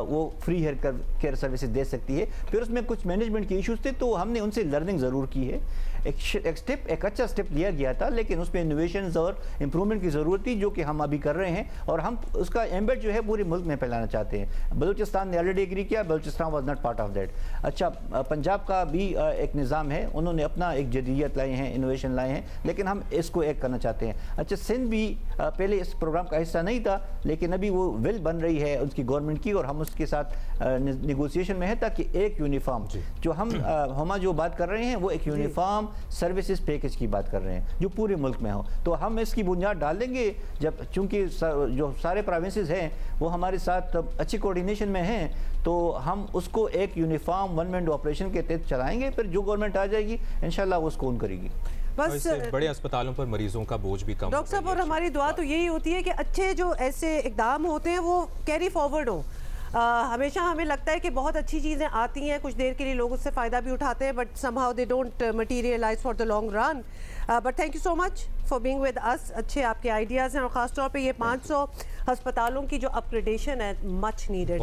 वो फ्री हेल्थ केयर सर्विसेज दे सकती है। फिर उसमें कुछ मैनेजमेंट के इशूज़ थे, तो हमने उनसे लर्निंग ज़रूर की है। एक अच्छा स्टेप लिया गया था, लेकिन उसमें इनोवेशंस और इम्प्रूवमेंट की ज़रूरत थी, जो कि हम अभी कर रहे हैं, और हम उसका एम्बेड जो है पूरे मुल्क में फैलाना चाहते हैं। बलूचिस्तान ने ऑलरेडी एग्री किया, Balochistan was not part of that. अच्छा, पंजाब का भी एक निज़ाम है, उन्होंने अपना एक जदीयत लाई हैं, इनोवेशन लाए हैं, लेकिन हम इसको एक करना चाहते हैं। अच्छा, सिंध भी पहले इस प्रोग्राम का हिस्सा नहीं था, लेकिन अभी वो विल बन रही है उसकी गवर्नमेंट की, और हम उसके साथ निगोसिएशन में है ताकि एक यूनिफॉर्म जो हम जो बात कर रहे हैं वो एक यूनिफॉर्म सर्विसेज पैकेज की बात कर रहे हैं जो पूरे मुल्क में हो। तो हम इसकी बुनियाद डाल देंगे जब, चूंकि जो सारे प्रोविंसेस हैं वो हमारे साथ अच्छी कोऑर्डिनेशन में हैं, तो हम उसको एक यूनिफॉर्म वन मैन ऑपरेशन के तहत चलाएंगे। फिर जो गवर्नमेंट आ जाएगी इंशाल्लाह वो उसको ऑन करेगी। बस बड़े अस्पतालों पर मरीजों का बोझ भी कम। डॉक्टर साहब, और हमारी दुआ तो यही होती है कि अच्छे जो ऐसे इकदाम होते हैं वो कैरी फॉरवर्ड हो। हमेशा हमें लगता है कि बहुत अच्छी चीज़ें आती हैं, कुछ देर के लिए लोग उससे फ़ायदा भी उठाते हैं, but somehow they don't materialise for the long run. But thank you so much for being with us. अच्छे आपके आइडियाज़ हैं, और ख़ासतौर पे ये 500 अस्पतालों की जो अपग्रेडेशन है मच नीडेड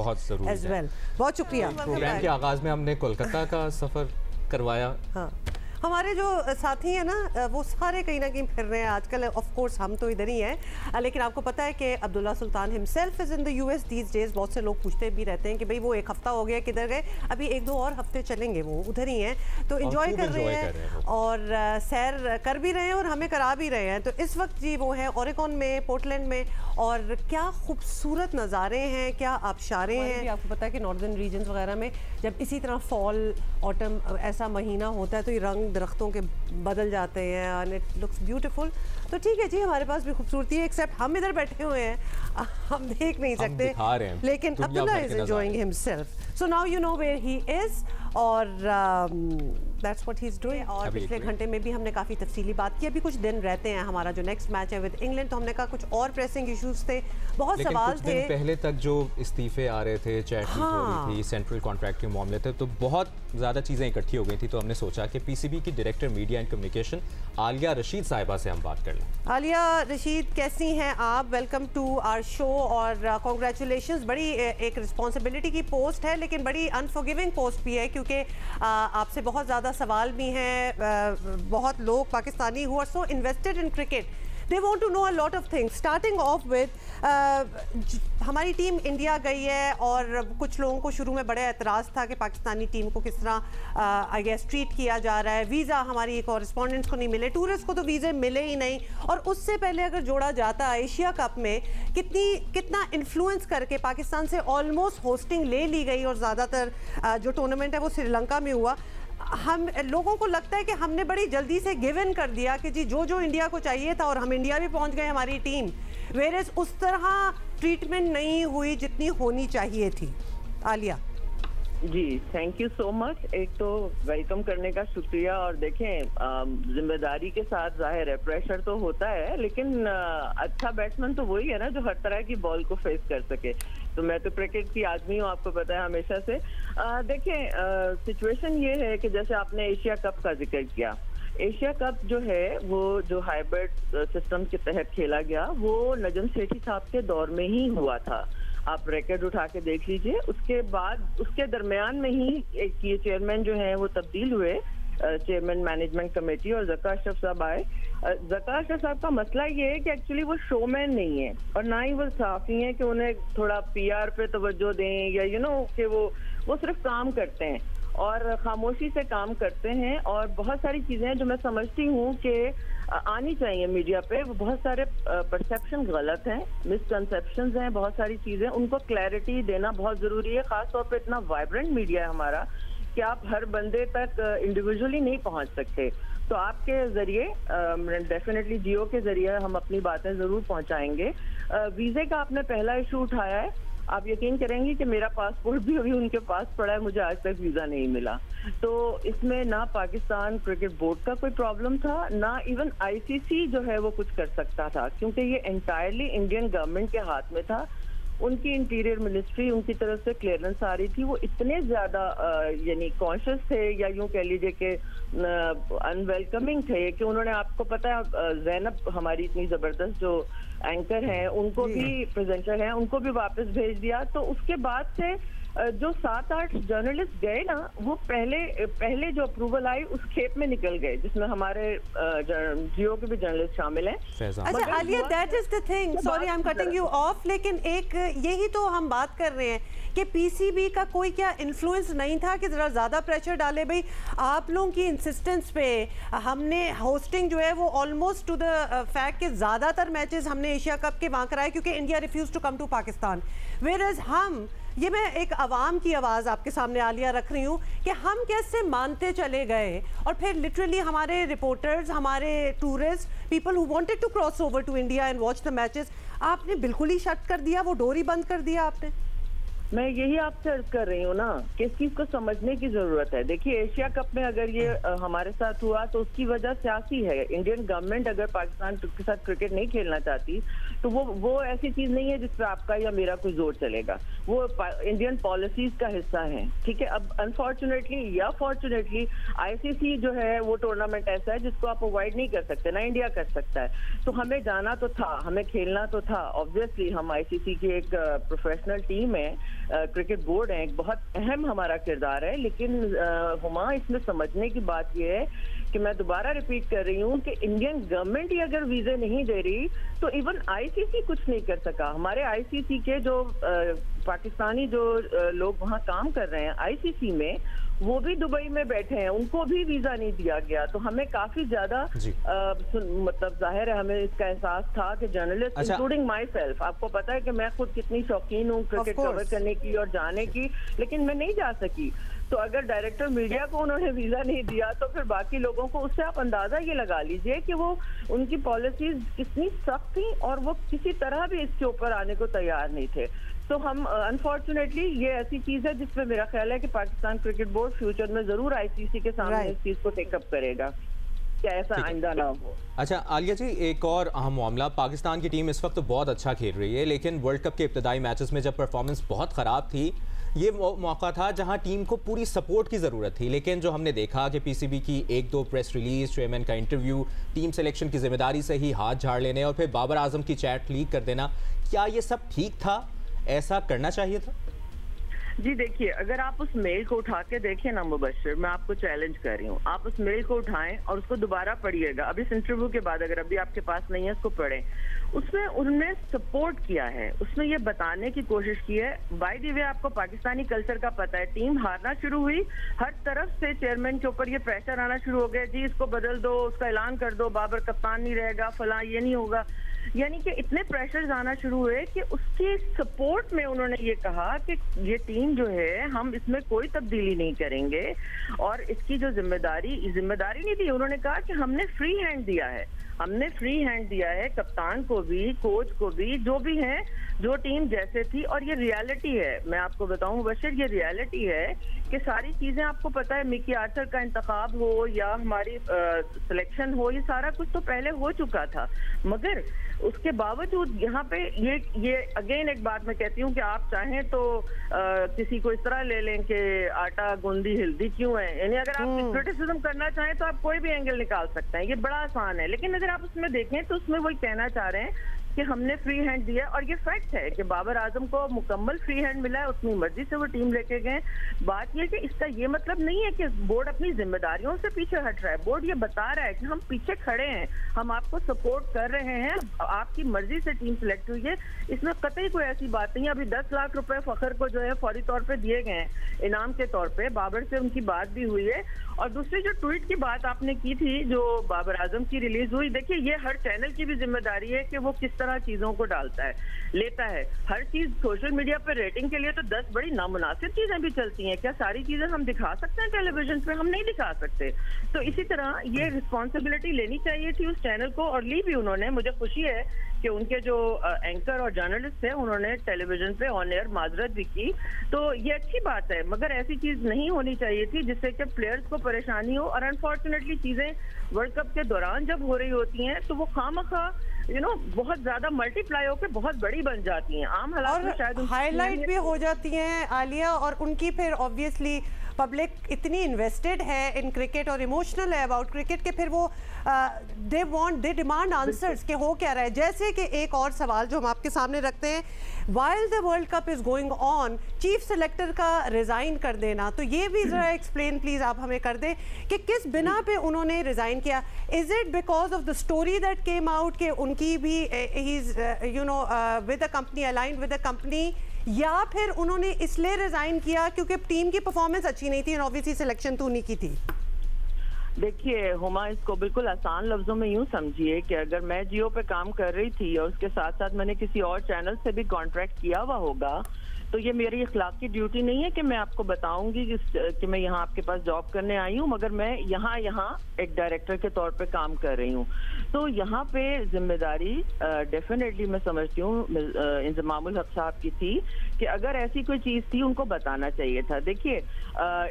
एज वेल। बहुत शुक्रिया। प्रोग्राम के आगाज़ में हमने कोलकाता का सफ़र करवाया। हाँ, हमारे जो साथी हैं ना वो सारे कहीं ना कहीं फिर रहे हैं आजकल। ऑफ कोर्स हम तो इधर ही हैं, लेकिन आपको पता है कि Abdullah Sultan himself is in the US these days. बहुत से लोग पूछते भी रहते हैं कि भाई वो एक हफ्ता हो गया किधर गए, अभी 1-2 और हफ्ते चलेंगे, वो उधर ही हैं। तो इन्जॉय कर रहे हैं और सैर कर भी रहे हैं और हमें करा भी रहे हैं। तो इस वक्त जी वो है ओरेगॉन में, पोर्टलैंड में, और क्या खूबसूरत नज़ारे हैं, क्या आबशारें हैं। आपको पता है कि नॉर्दर्न रीजन्स वगैरह में जब इसी तरह फॉल ऑटम ऐसा महीना होता है तो ये रंग दरख्तों के बदल जाते हैं एंड इट लुक्स ब्यूटीफुल। तो ठीक है जी, हमारे पास भी खूबसूरती है, एक्सेप्ट हम इधर बैठे हुए हैं, हम देख नहीं सकते, लेकिन Abdullah is enjoying himself. So now you know where he is, और that's what he is doing. और पिछले घंटे में भी हमने काफ़ी तफसीली बात की। अभी कुछ दिन रहते हैं, हमारा जो नेक्स्ट मैच है विद इंग्लैंड, तो हमने कहा कुछ और प्रेसिंग इश्यूज थे, बहुत सवाल थे। पहले तक जो इस्तीफे आ रहे थे, चैट हो रही थी, सेंट्रल कॉन्ट्रैक्ट के मामले थे, तो बहुत ज़्यादा चीज़ें इकट्ठी हो गई थी। तो हमने सोचा कि PCB की director media and communication Alia Rashid साहिबा से हम बात कर लें। आलिया रशीद, कैसी हैं आप? वेलकम टू आवर शो, और कांग्रेचुलेशंस। बड़ी एक रिस्पॉन्सिबिलिटी की पोस्ट है, लेकिन बड़ी अनफॉरगिविंग पोस्ट भी है, क्योंकि आपसे बहुत ज़्यादा सवाल भी हैं। बहुत लोग Pakistani who are so invested in cricket, they want to know a lot of things, starting off with हमारी टीम इंडिया गई है और कुछ लोगों को शुरू में बड़ा एतराज़ था कि पाकिस्तानी टीम को किस तरह आई गेस ट्रीट किया जा रहा है। वीज़ा हमारी कॉरेस्पॉन्डेंट्स को नहीं मिले, टूरिस्ट को तो वीज़े मिले ही नहीं। और उससे पहले अगर जोड़ा जाता एशिया कप में कितना इन्फ्लुएंस करके पाकिस्तान से ऑलमोस्ट होस्टिंग ले ली गई और ज़्यादातर जो टूर्नामेंट है वो श्रीलंका में हुआ। हम लोगों को लगता है कि हमने बड़ी जल्दी से गिव इन कर दिया कि जी जो इंडिया को चाहिए था, और हम इंडिया भी पहुंच गए हमारी टीम, वेरेज उस तरह ट्रीटमेंट नहीं हुई जितनी होनी चाहिए थी। आलिया जी, थैंक यू सो मच। एक तो वेलकम करने का शुक्रिया। और देखें, जिम्मेदारी के साथ जाहिर है प्रेशर तो होता है, लेकिन अच्छा बैट्समैन तो वही है ना जो हर तरह की बॉल को फेस कर सके। तो मैं तो क्रिकेट की आदमी हूँ, आपको पता है हमेशा से। देखें, सिचुएशन ये है कि जैसे आपने एशिया कप का जिक्र किया, एशिया कप जो है वो जो हाइब्रिड सिस्टम के तहत खेला गया वो नजम सेठी साहब के दौर में ही हुआ था। आप रिकॉर्ड उठा के देख लीजिए। उसके बाद उसके दरमियान में ही एक ये चेयरमैन जो है वो तब्दील हुए, चेयरमैन मैनेजमेंट कमेटी, और ज़का अशरफ साहब आए। ज़का अशरफ साहब का मसला ये है कि एक्चुअली वो शोमैन नहीं है और ना ही वो सहाफ़ी हैं कि उन्हें थोड़ा पीआर पे तवज्जो दें या कि वो सिर्फ काम करते हैं और खामोशी से काम करते हैं। और बहुत सारी चीज़ें हैं जो मैं समझती हूँ कि आनी चाहिए मीडिया पे। वो बहुत सारे परसेप्शन गलत हैं, मिसकंसेप्शंस हैं, बहुत सारी चीज़ें, उनको क्लैरिटी देना बहुत ज़रूरी है। ख़ास तौर पे इतना वाइब्रेंट मीडिया है हमारा कि आप हर बंदे तक इंडिविजुअली नहीं पहुंच सकते। तो आपके ज़रिए, डेफिनेटली जियो के ज़रिए हम अपनी बातें ज़रूर पहुंचाएंगे। वीज़े का आपने पहला इशू उठाया है, आप यकीन करेंगे कि मेरा पासपोर्ट भी अभी उनके पास पड़ा है, मुझे आज तक वीज़ा नहीं मिला। तो इसमें ना पाकिस्तान क्रिकेट बोर्ड का कोई प्रॉब्लम था, ना इवन आईसीसी जो है वो कुछ कर सकता था, क्योंकि ये एंटायरली इंडियन गवर्नमेंट के हाथ में था। उनकी इंटीरियर मिनिस्ट्री, उनकी तरफ से क्लियरेंस आ रही थी, वो इतने ज़्यादा यानी कॉन्शियस थे, या यूँ कह लीजिए कि अनवेलकमिंग थे, कि उन्होंने, आपको पता है ज़ैनब हमारी इतनी ज़बरदस्त जो एंकर हैं, उनको भी, प्रेजेंटर हैं, उनको भी वापस भेज दिया। तो उसके बाद से जो 7-8 जर्नलिस्ट गए ना, वो पहले जो अप्रूवल आई उस खेप में निकल गए, जिसमें हमारे जियो के भी जर्नलिस्ट शामिल हैं। अच्छा Alia, that is the thing, sorry I am cutting you of, लेकिन एक यही तो हम बात कर रहे हैं कि पीसीबी का कोई क्या इन्फ्लुएंस नहीं था कि ज़रा ज़्यादा प्रेशर डाले। भाई आप लोगों की इंसिस्टेंस पे हमने होस्टिंग जो है वो ऑलमोस्ट टू द फैक्ट कि ज़्यादातर मैचेस हमने एशिया कप के वहाँ कराए क्योंकि India refuse to come to Pakistan. Whereas हम, ये मैं एक आवाम की आवाज़ आपके सामने आलिया रख रही हूँ कि हम कैसे मानते चले गए, और फिर लिटरली हमारे रिपोर्टर्स, हमारे tourist, people who wanted to cross over to India and watch the matches, आपने बिल्कुल ही शट कर दिया, वो डोर ही बंद कर दिया आपने। मैं यही आपसे अर्ज कर रही हूँ ना कि इस चीज को समझने की जरूरत है। देखिए, एशिया कप में अगर ये हमारे साथ हुआ तो उसकी वजह सियासी है। इंडियन गवर्नमेंट अगर पाकिस्तान के साथ क्रिकेट नहीं खेलना चाहती तो वो ऐसी चीज नहीं है जिस पे आपका या मेरा कोई जोर चलेगा, वो इंडियन पॉलिसीज का हिस्सा है। ठीक है, अब अनफॉर्चुनेटली या फॉर्चुनेटली आईसीसी जो है वो टूर्नामेंट ऐसा है जिसको आप अवॉइड नहीं कर सकते, ना इंडिया कर सकता है। तो हमें जाना तो था, हमें खेलना तो था। ऑब्वियसली हम आईसीसी की एक प्रोफेशनल टीम है, क्रिकेट बोर्ड है, एक बहुत अहम हमारा किरदार है। लेकिन हुमा, इसमें समझने की बात यह है कि मैं दोबारा रिपीट कर रही हूँ कि इंडियन गवर्नमेंट ही अगर वीजे नहीं दे रही तो इवन आईसीसी कुछ नहीं कर सका। हमारे आईसीसी के जो पाकिस्तानी जो लोग वहाँ काम कर रहे हैं आईसीसी में, वो भी दुबई में बैठे हैं, उनको भी वीजा नहीं दिया गया। तो हमें काफी ज्यादा मतलब जाहिर है हमें इसका एहसास था कि जर्नलिस्ट, इंक्लूडिंग माई सेल्फ, आपको पता है कि मैं खुद कितनी शौकीन हूँ क्रिकेट कवर करने की और जाने की, लेकिन मैं नहीं जा सकी। तो अगर डायरेक्टर मीडिया को उन्होंने वीजा नहीं दिया तो फिर बाकी लोगों को, उससे आप अंदाजा ये लगा लीजिए कि वो उनकी पॉलिसीज कितनी सख्त थी और वो किसी तरह भी इसके ऊपर आने को तैयार नहीं थे। तो हम अनफॉर्चुनेटली ये ऐसी चीज है जिसमें मेरा ख्याल है कि पाकिस्तान क्रिकेट बोर्ड फ्यूचर में जरूर आईसीसी के सामने इस चीज को टेकअप करेगा कि ऐसा आइंदा ना हो। अच्छा आलिया जी, एक और अहम मामला, पाकिस्तान की टीम इस वक्त बहुत अच्छा खेल रही है, लेकिन वर्ल्ड कप के इब्तदाई मैचेस में जब परफॉर्मेंस बहुत ख़राब थी, ये मौका था जहां टीम को पूरी सपोर्ट की ज़रूरत थी। लेकिन जो हमने देखा कि पीसीबी की 1-2 प्रेस रिलीज, चेयरमैन का इंटरव्यू, टीम सिलेक्शन की जिम्मेदारी से ही हाथ झाड़ लेने और फिर बाबर आजम की चैट लीक कर देना, क्या ये सब ठीक था? ऐसा करना चाहिए था? जी देखिए, अगर आप उस मेल को उठा के देखें ना मुबश्शिर, मैं आपको चैलेंज कर रही हूँ, आप उस मेल को उठाएं और उसको दोबारा पढ़िएगा अब इस इंटरव्यू के बाद, अगर अभी आपके पास नहीं है उसको पढ़ें। उसमें उन्होंने सपोर्ट किया है, उसमें ये बताने की कोशिश की है। बाय द वे आपको पाकिस्तानी कल्चर का पता है, टीम हारना शुरू हुई, हर तरफ से चेयरमैन के ऊपर ये प्रेशर आना शुरू हो गया, जी इसको बदल दो, उसका ऐलान कर दो, बाबर कप्तान नहीं रहेगा, फला ये नहीं होगा। यानी कि इतने प्रेशर्स आना शुरू हुए कि उसके सपोर्ट में उन्होंने ये कहा कि ये टीम जो है हम इसमें कोई तब्दीली नहीं करेंगे और इसकी जो जिम्मेदारी नहीं दी, उन्होंने कहा कि हमने फ्री हैंड दिया है, हमने फ्री हैंड दिया है कप्तान को भी, कोच को भी, जो भी हैं, जो टीम जैसे थी। और ये रियलिटी है, मैं आपको बताऊं बशीर, ये रियलिटी है कि सारी चीजें आपको पता है, मिकी आर्थर का इंतखाब हो या हमारी सिलेक्शन हो, ये सारा कुछ तो पहले हो चुका था, मगर उसके बावजूद यहाँ पे ये अगेन एक बात मैं कहती हूँ कि आप चाहें तो किसी को इस तरह ले लें कि आटा गूंदी हिल्दी क्यों है, यानी अगर आप क्रिटिसिज्म करना चाहें तो आप कोई भी एंगल निकाल सकते हैं, ये बड़ा आसान है। लेकिन अगर आप उसमें देखें तो उसमें वही कहना चाह रहे हैं कि हमने फ्री हैंड दिया, और ये फैक्ट है कि बाबर आजम को मुकम्मल फ्री हैंड मिला है, अपनी मर्जी से वो टीम लेके गए। बात ये कि इसका ये मतलब नहीं है कि बोर्ड अपनी जिम्मेदारियों से पीछे हट रहा है, बोर्ड ये बता रहा है कि हम पीछे खड़े हैं, हम आपको सपोर्ट कर रहे हैं, आपकी मर्जी से टीम सिलेक्ट हुई है, इसमें कतई कोई ऐसी बात नहीं है। अभी 10 लाख रुपए फखर को जो है फौरी तौर पे दिए गए हैं इनाम के तौर पे, बाबर से उनकी बात भी हुई है। और दूसरी जो ट्वीट की बात आपने की थी जो बाबर आजम की रिलीज हुई, देखिए ये हर चैनल की भी जिम्मेदारी है कि वो किस तरह चीजों को डालता है, लेता है। हर चीज सोशल मीडिया पर रेटिंग के लिए तो 10 बड़ी नामुनासिब चीजें भी चलती हैं, क्या सारी चीजें हम दिखा सकते हैं टेलीविजन पे? हम नहीं दिखा सकते। तो इसी तरह ये रिस्पॉन्सिबिलिटी लेनी चाहिए थी उस चैनल को, और ली भी उन्होंने। मुझे खुशी है कि उनके जो एंकर और जर्नलिस्ट थे उन्होंने टेलीविजन पे ऑन एयर माजरत भी की, तो ये अच्छी बात है, मगर ऐसी चीज नहीं होनी चाहिए थी जिससे कि प्लेयर्स को परेशानी हो। और अनफॉर्चुनेटली चीजें वर्ल्ड कप के दौरान जब हो रही होती हैं तो वो खामखा बहुत ज्यादा मल्टीप्लाई होकर बहुत बड़ी बन जाती हैं, आम हालात में शायद हाईलाइट भी हो जाती हैं आलिया, और उनकी फिर ऑब्वियसली पब्लिक इतनी इन्वेस्टेड है इन क्रिकेट और इमोशनल है अबाउट क्रिकेट के फिर वो दे डिमांड आंसर्स कि हो क्या रहा है। जैसे कि एक और सवाल जो हम आपके सामने रखते हैं, while the world cup is going on, chief selector का रिजाइन कर देना, तो ये भी जरा एक्सप्लेन प्लीज आप हमें कर दें कि किस बिना पे उन्होंने रिजाइन किया। Is it because of the story that came out कि उनकी भी he is with the company, aligned with the company, या फिर उन्होंने इसलिए रिजाइन किया क्योंकि टीम की परफॉर्मेंस अच्छी नहीं थी और ऑब्वियसली सिलेक्शन तो उन्हीं की थी? देखिए हुमा, इसको बिल्कुल आसान लफ्जों में यूं समझिए कि अगर मैं जियो पे काम कर रही थी और उसके साथ साथ मैंने किसी और चैनल से भी कॉन्ट्रैक्ट किया हुआ होगा, तो ये मेरी इखलाक की ड्यूटी नहीं है कि मैं आपको बताऊंगी कि मैं यहाँ आपके पास जॉब करने आई हूँ, मगर मैं यहाँ एक डायरेक्टर के तौर पे काम कर रही हूँ। तो यहाँ पे जिम्मेदारी डेफिनेटली मैं समझती हूँ इंजमामुल हक साहब की थी कि अगर ऐसी कोई चीज थी उनको बताना चाहिए था। देखिए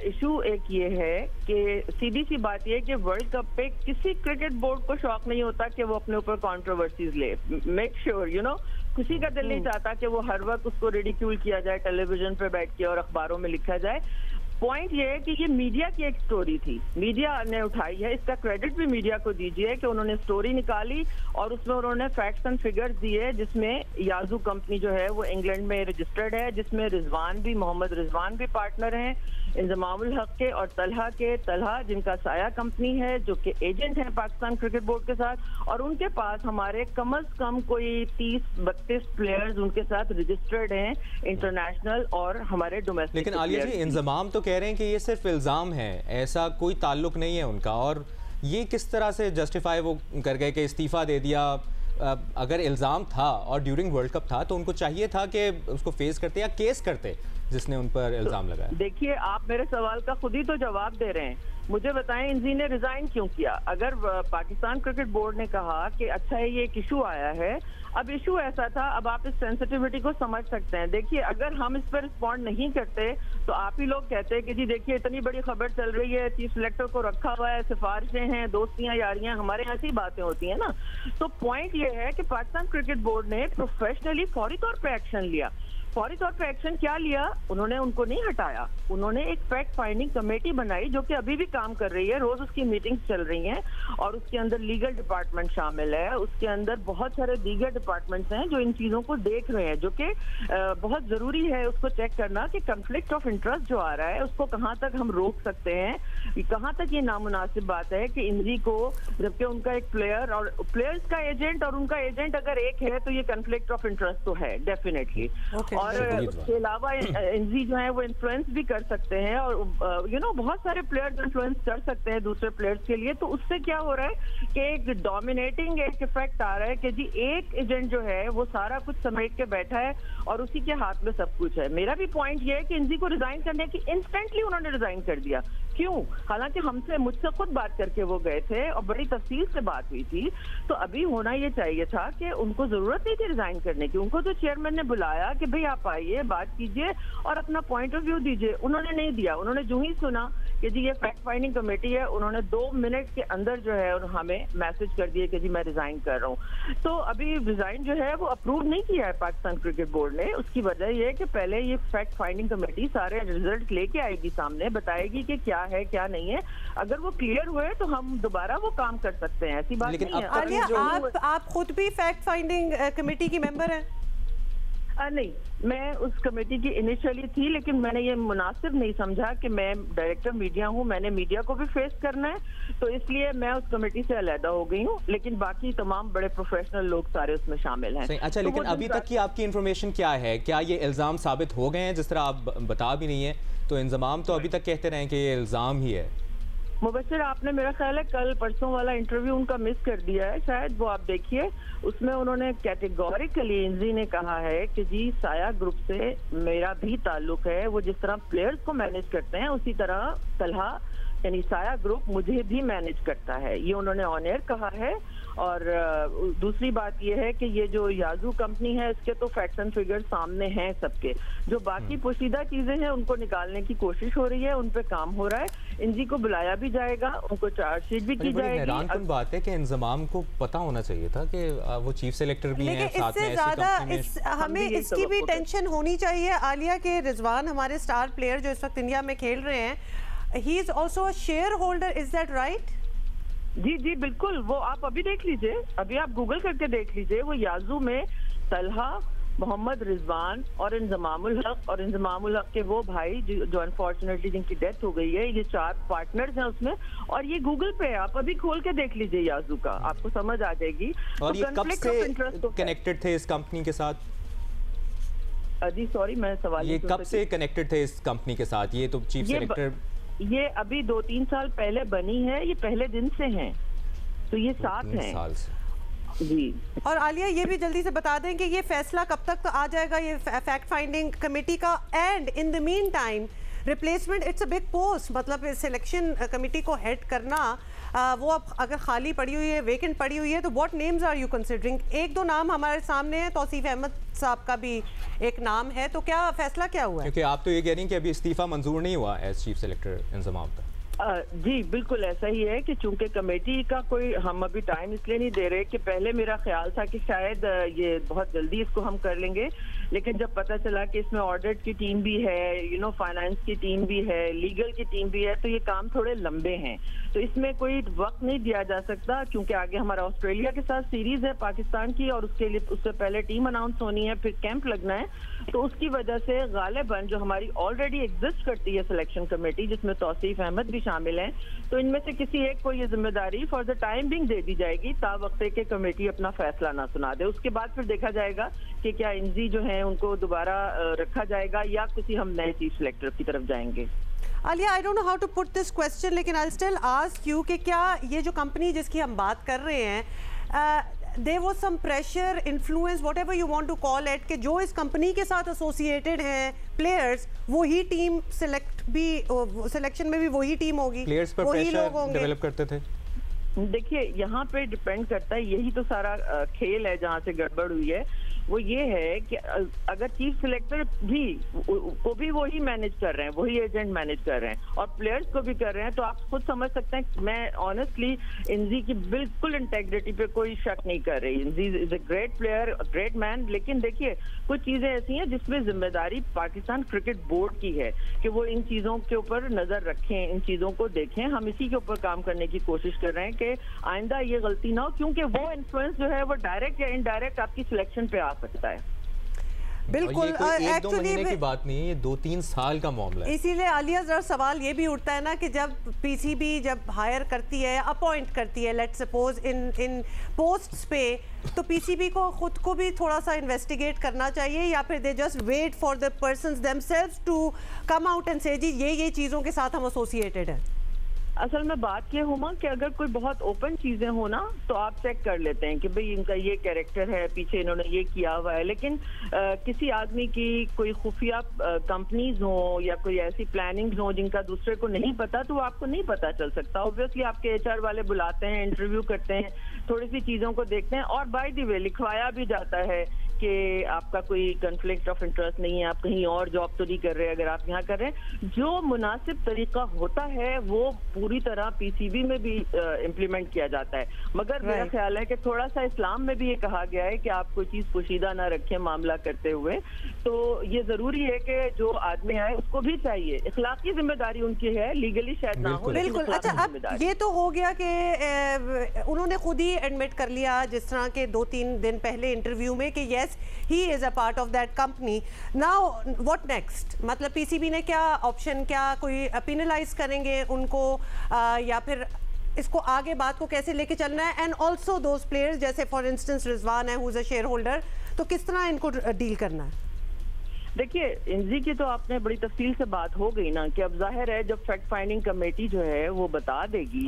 इशू एक ये है कि सीधी सी बात ये है कि वर्ल्ड कप पे किसी क्रिकेट बोर्ड को शौक नहीं होता कि वो अपने ऊपर कॉन्ट्रोवर्सीज ले, मेक श्योर किसी का दिल नहीं चाहता कि वो हर वक्त उसको रिडिक्यूल किया जाए टेलीविजन पे बैठ के और अखबारों में लिखा जाए। पॉइंट ये है कि ये मीडिया की एक स्टोरी थी, मीडिया ने उठाई है, इसका क्रेडिट भी मीडिया को दीजिए कि उन्होंने स्टोरी निकाली और उसमें उन्होंने फैक्ट्स एंड फिगर्स दिए, जिसमें याजू कंपनी जो है वो इंग्लैंड में रजिस्टर्ड है, जिसमें मोहम्मद रिजवान भी पार्टनर हैं, इंजमामुल हक के और तलहा जिनका साया कंपनी है जो कि एजेंट है पाकिस्तान क्रिकेट बोर्ड के साथ, और उनके पास हमारे कम से कम कोई 30-32 प्लेयर्स उनके साथ रजिस्टर्ड हैं, इंटरनेशनल और हमारे डोमेस्टिक। लेकिन आलिया जी, इंजमाम तो कह रहे हैं कि ये सिर्फ इल्ज़ाम है, ऐसा कोई ताल्लुक नहीं है उनका, और ये किस तरह से जस्टिफाई वो कर गए कि इस्तीफ़ा दे दिया? अगर इल्ज़ाम था और ड्यूरिंग वर्ल्ड कप था तो उनको चाहिए था कि उसको फेस करते या केस करते जिसने उन पर इल्ज़ाम लगाया। देखिए आप मेरे सवाल का खुद ही तो जवाब दे रहे हैं, मुझे बताएं इंजी ने रिजाइन क्यों किया? अगर पाकिस्तान क्रिकेट बोर्ड ने कहा कि अच्छा है ये एक इशू आया है, अब इशू ऐसा था, अब आप इस सेंसिटिविटी को समझ सकते हैं। देखिए अगर हम इस पर रिस्पॉन्ड नहीं करते तो आप ही लोग कहते हैं कि जी देखिए इतनी बड़ी खबर चल रही है, चीफ सिलेक्टर को रखा हुआ है, सिफारिशें हैं, दोस्तियां यारियां, हमारे यहाँ ऐसी बातें होती है ना। तो पॉइंट ये है कि पाकिस्तान क्रिकेट बोर्ड ने प्रोफेशनली फौरी तौर पर एक्शन लिया। फौरी तौर पे एक्शन क्या लिया, उन्होंने उनको नहीं हटाया, उन्होंने एक फैक्ट फाइंडिंग कमेटी बनाई जो कि अभी भी काम कर रही है, रोज उसकी मीटिंग्स चल रही हैं और उसके अंदर लीगल डिपार्टमेंट शामिल है, उसके अंदर बहुत सारे दीगर डिपार्टमेंट्स हैं जो इन चीजों को देख रहे हैं, जो कि बहुत जरूरी है उसको चेक करना कि कंफ्लिक्ट ऑफ इंटरेस्ट जो आ रहा है उसको कहाँ तक हम रोक सकते हैं, कहाँ तक ये नामुनासिब बात है कि इंजी को, जबकि उनका एक प्लेयर और प्लेयर्स का एजेंट और उनका एजेंट अगर एक है तो ये कंफ्लिक्ट ऑफ इंटरेस्ट तो है डेफिनेटली। और उसके अलावा इंजी जो है वो इन्फ्लुएंस भी कर सकते हैं और बहुत सारे प्लेयर्स इन्फ्लुएंस कर सकते हैं दूसरे प्लेयर्स के लिए, तो उससे क्या हो रहा है कि एक डोमिनेटिंग एक इफेक्ट आ रहा है कि जी एक एजेंट जो है वो सारा कुछ समेट के बैठा है और उसी के हाथ में सब कुछ है। मेरा भी पॉइंट ये है कि इंजी को रिजाइन करने की इंस्टेंटली उन्होंने रिजाइन कर दिया, क्यों? हालांकि मुझसे खुद बात करके वो गए थे और बड़ी तफसील से बात हुई थी, तो अभी होना ये चाहिए था कि उनको जरूरत नहीं थी रिजाइन करने की, उनको तो चेयरमैन ने बुलाया कि भाई आप आइए, बात कीजिए और अपना पॉइंट ऑफ व्यू दीजिए, उन्होंने नहीं दिया। उन्होंने जो ही सुना कि जी ये फैक्ट फाइंडिंग कमेटी है, उन्होंने 2 मिनट के अंदर जो है हमें मैसेज कर दिए कि जी मैं रिजाइन कर रहा हूँ। तो अभी रिजाइन जो है वो अप्रूव नहीं किया है पाकिस्तान क्रिकेट बोर्ड ने। उसकी वजह ये है कि पहले ये फैक्ट फाइंडिंग कमेटी सारे रिजल्ट लेके आएगी, सामने बताएगी कि क्या है क्या नहीं है, अगर वो क्लियर हुए तो हम दोबारा वो काम कर सकते हैं, ऐसी बात नहीं है। आलिया, आप खुद भी फैक्ट फाइंडिंग कमेटी की मेंबर हैं? नहीं, मैं उस कमेटी की इनिशियली थी, लेकिन मैंने ये मुनासिब नहीं समझा कि मैं डायरेक्टर मीडिया हूँ, मैंने मीडिया को भी फेस करना है, तो इसलिए मैं उस कमेटी से अलहदा हो गई हूँ, लेकिन बाकी तमाम बड़े प्रोफेशनल लोग सारे उसमें शामिल हैं। अच्छा, तो लेकिन अभी तक की आपकी इंफॉर्मेशन क्या है? क्या ये इल्ज़ाम साबित हो गए हैं? जिस तरह आप बता भी नहीं है, तो इंजमाम तो अभी तक कहते रहे कि ये इल्ज़ाम ही है। मुबशिर, आपने मेरा ख्याल है कल परसों वाला इंटरव्यू उनका मिस कर दिया है शायद, वो आप देखिए, उसमें उन्होंने कैटेगोरिकली इंजी ने कहा है कि जी साया ग्रुप से मेरा भी ताल्लुक है, वो जिस तरह प्लेयर्स को मैनेज करते हैं उसी तरह तलहा यानी साया ग्रुप मुझे भी मैनेज करता है, ये उन्होंने ऑन एयर कहा है। और दूसरी बात ये है कि ये जो याजू कंपनी है इसके तो फैक्ट्स एंड फिगर्स सामने हैं सबके, जो बाकी पोशीदा चीजें हैं उनको निकालने की कोशिश हो रही है, उन पे काम हो रहा है, इंजी को बुलाया भी जाएगा, उनको चार्जशीट भी की जाएगी। हैरानकुन बात है कि इंजमाम को पता होना चाहिए था कि वो चीफ सेलेक्टर भी हैं, साथ में ऐसी कंपनी में हमें इसकी भी टेंशन होनी चाहिए आलिया के रिजवान हमारे स्टार प्लेयर जो इस वक्त इंडिया में खेल रहे हैं, he is also a shareholder, is that right? जी जी बिल्कुल, वो आप अभी देख लीजिए, अभी आप गूगल करके देख लीजिए, वो याजू में तलहा, मोहम्मद रिजवान और इंजमामुल हक, और इंजमामुल हक के वो भाई जो अनफॉर्चुनेटली जिनकी डेथ हो गई है, ये 4 पार्टनर्स हैं उसमें, और ये गूगल पे है, आप अभी खोल के देख लीजिए याजू का, आपको समझ आ जाएगी। और तो ये कब से कनेक्टेड थे इस कंपनी के साथ? जी सॉरी, मैं सवाल ये कब से कनेक्टेड थे इस कंपनी के साथ? ये तो चीफ सेलेक्टर ये अभी 2-3 साल पहले बनी है, ये पहले दिन से हैं, तो ये साथ हैं जी। और आलिया ये भी जल्दी से बता दें कि ये फैसला कब तक तो आ जाएगा ये फैक्ट फाइंडिंग कमेटी का, and in the mean time replacement, it's a big post, मतलब सिलेक्शन कमेटी को हेड करना वो अब अगर खाली पड़ी हुई है, वेकेंट पड़ी हुई है, तो what names are you considering? 1-2 नाम हमारे सामने है, तौसीफ अहमद साहब का भी एक नाम है, तो क्या फैसला क्या हुआ है? क्योंकि आप तो ये कह रही हैं कि अभी इस्तीफा मंजूर नहीं हुआ एज चीफ सेलेक्टर इंजमाम का। जी बिल्कुल ऐसा ही है कि चूंकि कमेटी का कोई हम अभी टाइम इसलिए नहीं दे रहे कि पहले मेरा ख्याल था कि शायद ये बहुत जल्दी इसको हम कर लेंगे, लेकिन जब पता चला कि इसमें ऑडिट की टीम भी है, फाइनेंस की टीम भी है, लीगल की टीम भी है, तो ये काम थोड़े लंबे हैं, तो इसमें कोई वक्त नहीं दिया जा सकता, क्योंकि आगे हमारा ऑस्ट्रेलिया के साथ सीरीज है पाकिस्तान की, और उसके लिए उससे पहले टीम अनाउंस होनी है, फिर कैंप लगना है, तो उसकी वजह से गालिबन जो हमारी ऑलरेडी एग्जिस्ट करती है सिलेक्शन कमेटी, जिसमें तौसीफ अहमद भी शामिल हैं, तो इनमें से किसी एक को ये जिम्मेदारी फॉर द टाइम बिंग दे दी जाएगी, तावक्ते के कमेटी अपना फैसला ना सुना दे। उसके बाद फिर देखा जाएगा कि क्या इंजी जो है उनको दोबारा रखा जाएगा या किसी हम नए चीफ सिलेक्टर की तरफ जाएंगे। Aliya, I don't know how to put this question, लेकिन आई स्टिल आस्क यू कि क्या ये जो कंपनी जिसकी हम बात कर रहे हैं, there was some pressure, influence, whatever you want to call it, कि जो इस कंपनी के साथ एसोसिएटेड हैं प्लेयर्स, वही टीम सिलेक्शन में भी वही टीम होगी, प्लेयर्स पर प्रेशर डेवलप करते थे? देखिए यहाँ पे डिपेंड करता है, यही तो सारा खेल है जहाँ से गड़बड़ हुई है। वो ये है कि अगर चीफ सिलेक्टर भी को भी वही मैनेज कर रहे हैं, वही एजेंट मैनेज कर रहे हैं और प्लेयर्स को भी कर रहे हैं, तो आप खुद समझ सकते हैं। मैं ऑनेस्टली इंजी की बिल्कुल इंटेग्रिटी पे कोई शक नहीं कर रही। Inzi is a great player, great man, लेकिन देखिए कुछ चीजें ऐसी हैं जिसमें जिम्मेदारी पाकिस्तान क्रिकेट बोर्ड की है कि वो इन चीजों के ऊपर नजर रखें, इन चीजों को देखें। हम इसी के ऊपर काम करने की कोशिश कर रहे हैं कि आइंदा ये गलती ना हो, क्योंकि वो इन्फ्लुएंस जो है वो डायरेक्ट या इनडायरेक्ट आपकी सिलेक्शन पे आ सकता है। बिल्कुल, एक दो महीने की बात नहीं है, ये 2-3 साल का मामला है। इसीलिए आलिया जरा सवाल ये भी उठता है ना कि जब पीसीबी जब हायर करती है, अपॉइंट करती है, लेट्स सपोज इन पोस्ट्स पे, तो पीसीबी को खुद को भी थोड़ा सा इन्वेस्टिगेट करना चाहिए, या फिर they just wait for the persons themselves to come out and say जी ये चीज़ों के साथ हम एसोसिएटेड हैं। असल में बात ये हुआ कि अगर कोई बहुत ओपन चीजें हो ना तो आप चेक कर लेते हैं कि भाई इनका ये कैरेक्टर है, पीछे इन्होंने ये किया हुआ है। लेकिन किसी आदमी की कोई खुफिया कंपनीज हो या कोई ऐसी प्लानिंग हो जिनका दूसरे को नहीं पता, तो आपको नहीं पता चल सकता। ऑब्वियसली आपके एचआर वाले बुलाते हैं, इंटरव्यू करते हैं, थोड़ी सी चीजों को देखते हैं, और बाय द वे लिखवाया भी जाता है कि आपका कोई कन्फ्लिक्ट ऑफ इंटरेस्ट नहीं है, आप कहीं और जॉब तो नहीं कर रहे अगर आप यहाँ कर रहे हैं। जो मुनासिब तरीका होता है वो पूरी तरह पीसीबी में भी इम्प्लीमेंट किया जाता है। मगर मेरा ख्याल है कि थोड़ा सा इस्लाम में भी ये कहा गया है कि आप कोई चीज पोशीदा ना रखें मामला करते हुए, तो ये जरूरी है कि जो आदमी आए उसको भी चाहिए, इखलाकी जिम्मेदारी उनकी है, लीगली शायद ना हो। बिल्कुल। अच्छा, अब ये तो हो गया कि उन्होंने खुद ही एडमिट कर लिया जिस तरह के 2-3 दिन पहले इंटरव्यू में कि he is a part of that company. Now what next? मतलब पीसीबी ने क्या ऑप्शन, क्या कोई पेनलाइज करेंगे उनको, या फिर इसको आगे बात को कैसे लेके चलना है? एंड ऑल्सो दोज प्लेयर्स जैसे फॉर इंस्टेंस रिजवान है who is a share holder, तो किस तरह इनको डील करना है? देखिए, इंजी की तो आपने बड़ी तफसील से बात हो गई ना कि अब जाहिर है जब फैक्ट फाइंडिंग कमेटी जो है वो बता देगी,